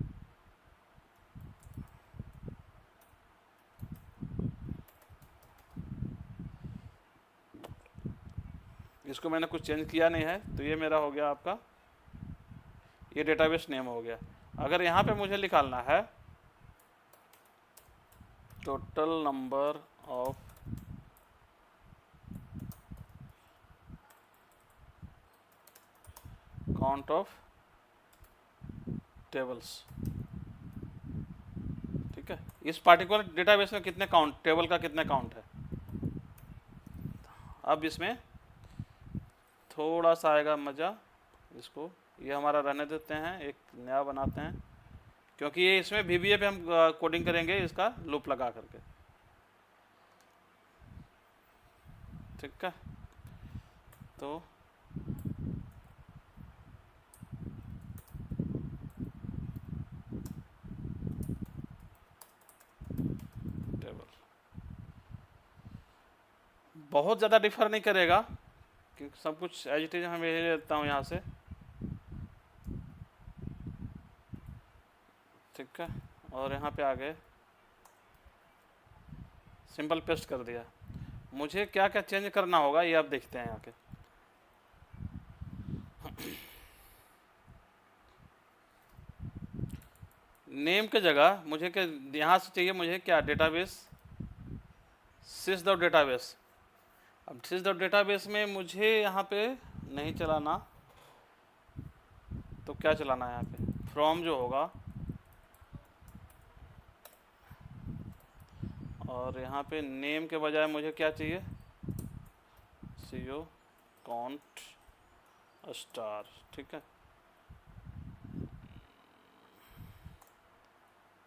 इसको मैंने कुछ चेंज किया नहीं है, तो ये मेरा हो गया आपका, ये डेटाबेस नेम हो गया। अगर यहाँ पे मुझे निकालना है total number of count of tables, ठीक है, इस पार्टिकुलर डेटाबेस में कितने काउंट, टेबल का कितने काउंट है। अब इसमें थोड़ा सा आएगा मज़ा, इसको ये हमारा रहने देते हैं, एक नया बनाते हैं, क्योंकि ये इसमें VBA पे हम कोडिंग करेंगे इसका लूप लगा करके। ठीक है, तो टेबल बहुत ज़्यादा डिफर नहीं करेगा, क्योंकि सब कुछ एज इट इज हम यही लेता हूँ यहाँ से। ठीक है, और यहाँ पे आ गए, सिंपल पेस्ट कर दिया। मुझे क्या क्या चेंज करना होगा ये आप देखते हैं यहाँ के। नेम के जगह मुझे क्या यहाँ से चाहिए, मुझे क्या डेटाबेस, sys.database। अब sys.database में मुझे यहाँ पे नहीं चलाना, तो क्या चलाना है यहाँ पे, फ्रॉम जो होगा, और यहाँ पे नेम के बजाय मुझे क्या चाहिए, co count स्टार। ठीक है,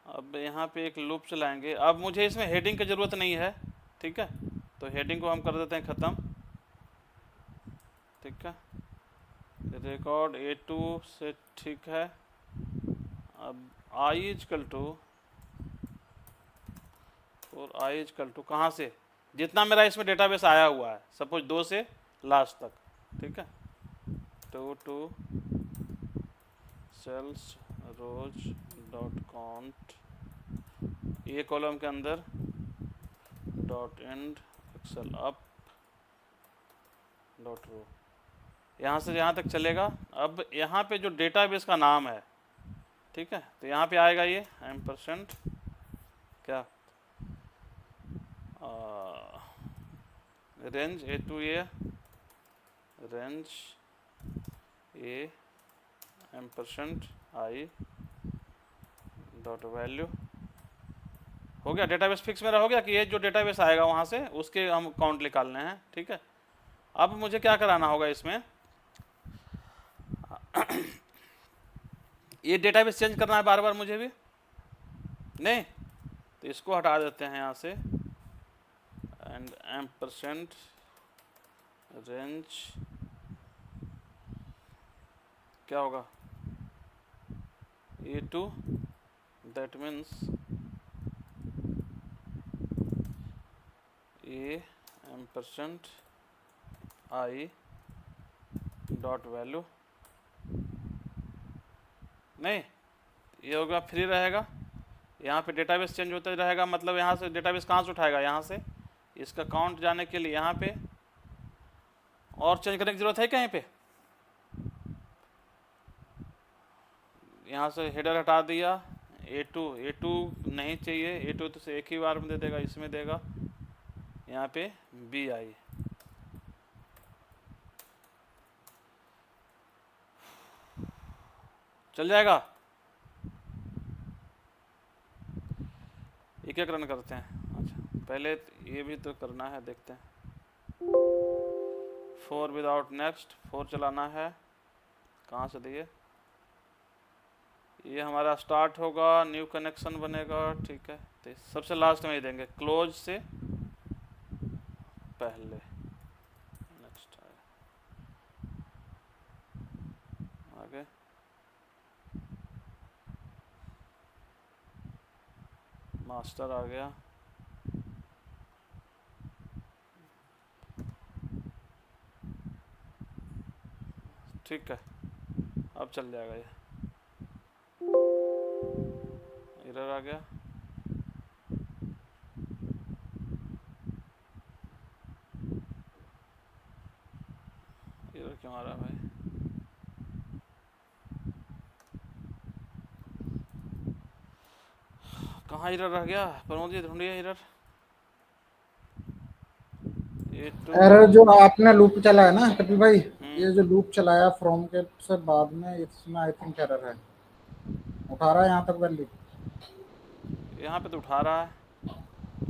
अब यहाँ पे एक लूप चलाएंगे। अब मुझे इसमें हेडिंग की ज़रूरत नहीं है, ठीक है, तो हेडिंग को हम कर देते हैं ख़त्म। ठीक है, रिकॉर्ड A2 से ठीक है। अब I इजकल टू, और I इजकल टू कहाँ से, जितना मेरा इसमें डेटाबेस आया हुआ है, सपोज 2 से लास्ट तक। ठीक है, to sales rows dot count, ये कॉलम के अंदर dot end Excel up dot row, यहाँ से यहाँ तक चलेगा। अब यहाँ पे जो डेटाबेस का नाम है, ठीक है, तो यहाँ पे आएगा ये %, क्या range A to A, range A %i dot value. हो गया, डेटाबेस फिक्स मेरा हो गया कि ये जो डेटाबेस आएगा वहाँ से उसके हम काउंट निकालने हैं। ठीक है, अब मुझे क्या कराना होगा इसमें, ये डेटाबेस चेंज करना है बार बार मुझे भी नहीं, तो इसको हटा देते हैं यहाँ से, एंड %, रेंज क्या होगा, A2, that means A %i dot value. नहीं, ये होगा फ्री रहेगा, यहाँ पे डेटाबेस चेंज होता रहेगा, मतलब यहाँ से डेटाबेस कहाँ से उठाएगा, यहाँ से इसका काउंट जाने के लिए यहाँ पे और चेंज करने की ज़रूरत है कहीं पे, यहाँ से हेडर हटा दिया, A2 नहीं चाहिए, A2 तो से एक ही बार में दे देगा, इसमें देगा, यहाँ पे BI। चल जाएगा, एक एक रन करते हैं। अच्छा, पहले ये भी तो करना है, देखते हैं। 4 विदाउट नेक्स्ट, 4 चलाना है, कहाँ से दिए, ये हमारा स्टार्ट होगा, न्यू कनेक्शन बनेगा। ठीक है, तो सबसे लास्ट में ही देंगे, क्लोज से पहले नेक्स्ट आगे। मास्टर आ गया, ठीक है, अब चल जाएगा ये, एरर आ गया, एरर क्यों आ रहा है भाई, कहाँ एरर रह गया, प्रमोद जी ढूंढिए एरर। एरर जो आपने लूप चलाया ना कपिल भाई, ये जो लूप चलाया फ्रॉम के से बाद में, इसमें आई थिंक एरर है, उठा रहा है यहाँ तक वैल्यू। यहाँ पे तो उठा रहा है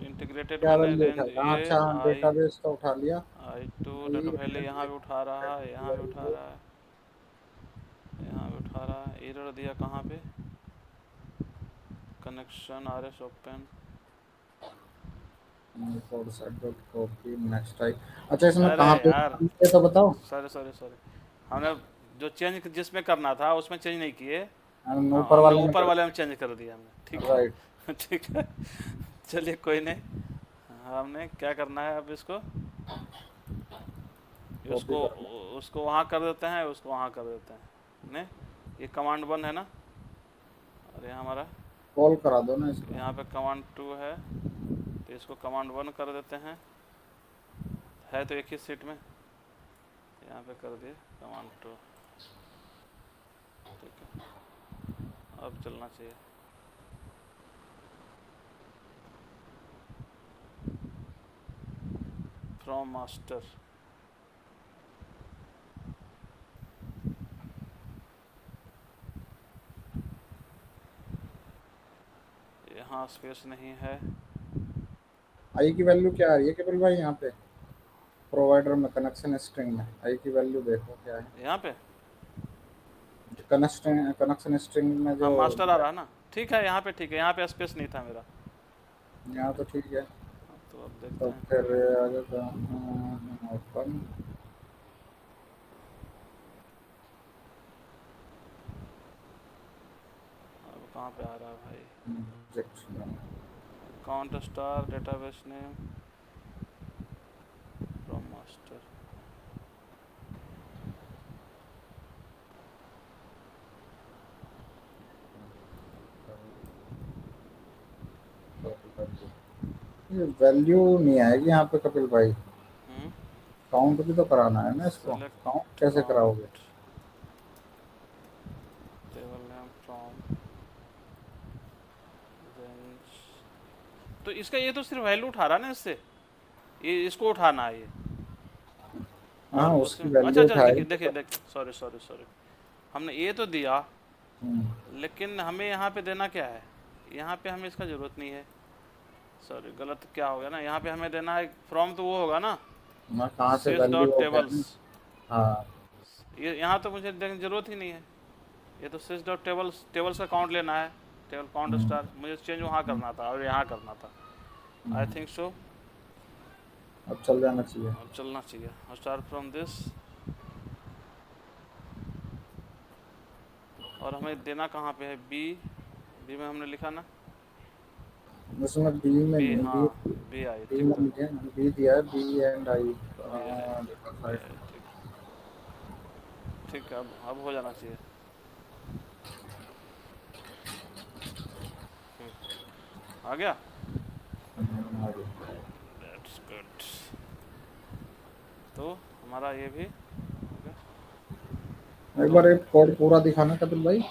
इंटीग्रेटेड क्या मैंने वैल्यू रेंज उठाएगा? ए अच्छा आई डेटाबेस तो उठा लिया। I2 डाटा फाइल यहाँ भी उठा रहा है, यहाँ भी उठा रहा है, यहाँ भी उठा रहा है। एरर दिया कहाँ पे? Connection RS open. Copy next type. अच्छा इसमें अरे कहाँ पे यार ये तो बताओ। सॉरी सॉरी सॉरी, हमने जो चेंज जिसमें करना था उसमें चेंज नहीं किए। हमने हाँ, ऊपर हमने वाले में ऊपर वाले में चेंज कर दिया हमने, ठीक है। राइट। ठीक है, चलिए कोई नहीं। हमने क्या करना है अब इसको, उसको उसको वहाँ कर देते हैं, उसको वहाँ कर देते हैं। ने ये कमांड 1 है ना, और यहाँ हमारा कॉल करा दो ना इसको। यहाँ पे कमांड 2 है, तो इसको कमांड 1 कर देते हैं। है तो एक ही सीट में, यहाँ पे कर दिए कमांड 2, ठीक है। अब चलना चाहिए। फ्रॉम मास्टर, यहाँ स्पेस नहीं है। आई की वैल्यू क्या आ रही है केवल भाई? यहाँ पे प्रोवाइडर में कनेक्शन स्ट्रिंग में आई की वैल्यू देखो क्या है। यहाँ पे कनेक्शन स्ट्रिंग में हाँ जो मास्टर आ रहा है ना, ठीक है। यहाँ पे ठीक है, यहाँ पे स्पेस नहीं था मेरा। यहाँ तो ठीक है। तो अब देखते तो हैं। फिर आगे ओपन अब कहाँ पे आ रहा है भाई? Injection count star database name from master. ये वैल्यू नहीं आएगी यहाँ पे कपिल भाई। काउंट भी तो कराना है ना इसको। Select काउंट कैसे कराओगे? Table name from range. तो इसका ये तो सिर्फ वैल्यू उठा रहा है ना इससे, ये इसको उठाना है ये। हाँ और उसकी अच्छा वैल्यू अच्छा, उठाए। देखिए देखिए, सॉरी सॉरी सॉरी, हमने ये तो दिया, लेकिन हमें यहाँ पे देना क्या है? यहाँ पे हमें इसका ज़रूरत नहीं है। सॉरी गलत क्या हो गया ना, यहाँ पे हमें देना है फ्रॉम, तो वो होगा ना मैं कहाँ से sys वैल्यू डॉट टेबल्स। हाँ ये यहाँ तो मुझे देने की ज़रूरत ही नहीं है। ये तो sys डॉट टेबल्स, टेबल्स का काउंट लेना है, टेबल काउंट स्टार। मुझे चेंज वहाँ करना था और यहाँ करना था। आई थिंक सो अब चल जाना चाहिए। अब चलना चाहिए। स्टार्ट फ्रॉम दिस, और हमें देना कहाँ पे है? बी, बी में हमने लिखा ना, उसमें बी में बी, नहीं, हाँ बी आई, बी ठीक में तो मुझे बी दिया है, बी एंड आई। ठीक है। अब हो जाना चाहिए। आ गया, दैट्स गुड। तो हमारा ये भी हो गया। एक बार एक कोड पूरा दिखाना कपिल भाई। आ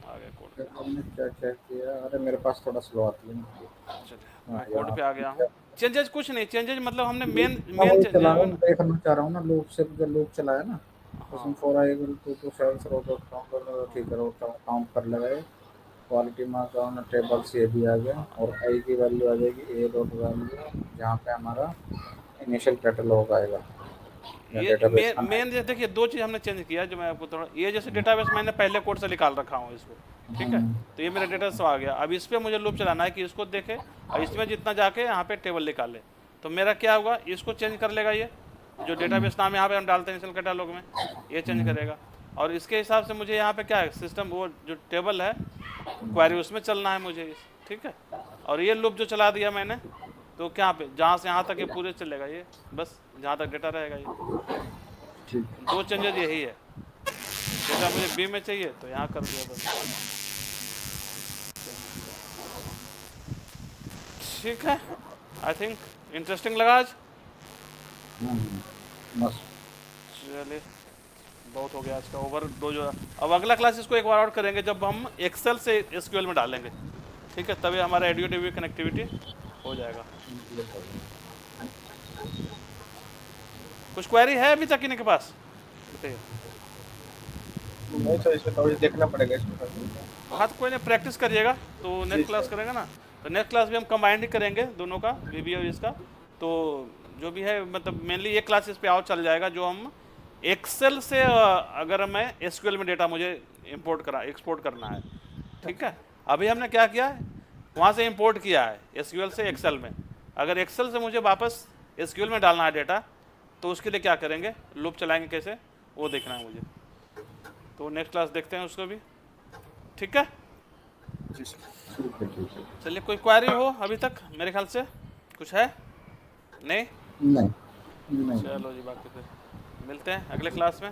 गया कोड। हमने क्या क्या किया? अरे मेरे पास थोड़ा स्लो आती है। चलिए मैं कोड पे आ गया हूँ। चेंजेस कुछ नहीं, चेंजेस मतलब हमने मेन मैं चेंज चला है रहा ना। हूँ, देखना चाह रहा हूँ ना लूप से जो लूप चलाया ना उसमें हाँ 4 I will 2 to 7 row dot count ठीक है, रो काउंट कर लगाए। क्वालिटी मार्क ऑन टेबल्स ये भी आ गया, और आई की वैल्यू आ जाएगी ए डॉट वैल्यू, जहाँ पे हमारा इनिशियल कैटलॉग आएगा या ये डेटाबेस का मेन जैसे देखिए, दो चीज़ हमने चेंज किया जो मैं आपको थोड़ा, ये जैसे डेटाबेस मैंने पहले कोड से निकाल रखा हूँ इसको, ठीक है। तो ये मेरा डेटा से आ गया। अब इस पर मुझे लूप चलाना है कि इसको देखे और इसमें जितना जाके यहाँ पे टेबल निकाले। तो मेरा क्या होगा, इसको चेंज कर लेगा ये जो डेटाबेस नाम यहाँ पे हम डालते हैं इनिशियल कैटलॉग में, ये चेंज करेगा। और इसके हिसाब से मुझे यहाँ पे क्या है, सिस्टम वो जो टेबल है क्वेरी उसमें चलना है मुझे, ठीक है। और ये लूप जो चला दिया मैंने, तो क्या पे जहाँ से यहाँ तक ये पूरे चलेगा, ये बस जहाँ तक डेटा रहेगा ये। ठीक दो चेंजेस यही है। डेटा मुझे बी में चाहिए तो यहाँ कर दिया बस, ठीक है। आई थिंक इंटरेस्टिंग लगा आज। बस चलिए बहुत हो गया आज का ओवर दो जो। अब अगला क्लास इसको एक बार और करेंगे जब हम एक्सेल से एसक्यूएल में डालेंगे, ठीक है। तभी हमारा एडियो टीवी कनेक्टिविटी हो जाएगा। कुछ क्वेरी है अभी तक इनके पास? बताइए। नहीं तो इसमें थोड़ी देखना पड़ेगा इसमें। हाँ तो कोई नहीं, प्रैक्टिस करिएगा तो नेक्स्ट क्लास करेगा ना। तो नेक्स्ट क्लास में हम कंबाइंड ही करेंगे दोनों का, वीबीए और इसका। तो जो भी है मतलब मेनली एक क्लास इस पे और चल जाएगा, जो हम एक्सेल से अगर मैं एसक्यूएल में डेटा मुझे एक्सपोर्ट करना है, ठीक है। अभी हमने क्या किया है, वहाँ से इंपोर्ट किया है एसक्यूएल से एक्सेल में। अगर एक्सेल से मुझे वापस एसक्यूएल में डालना है डेटा, तो उसके लिए क्या करेंगे, लूप चलाएंगे कैसे, वो देखना है मुझे। तो नेक्स्ट क्लास देखते हैं उसको भी, ठीक है। ठीक है ठीक है। चलिए, कोई क्वेरी हो अभी तक? मेरे ख्याल से कुछ है नहीं। नहीं नहीं चलो जी, बाकी फिर मिलते हैं अगले क्लास में।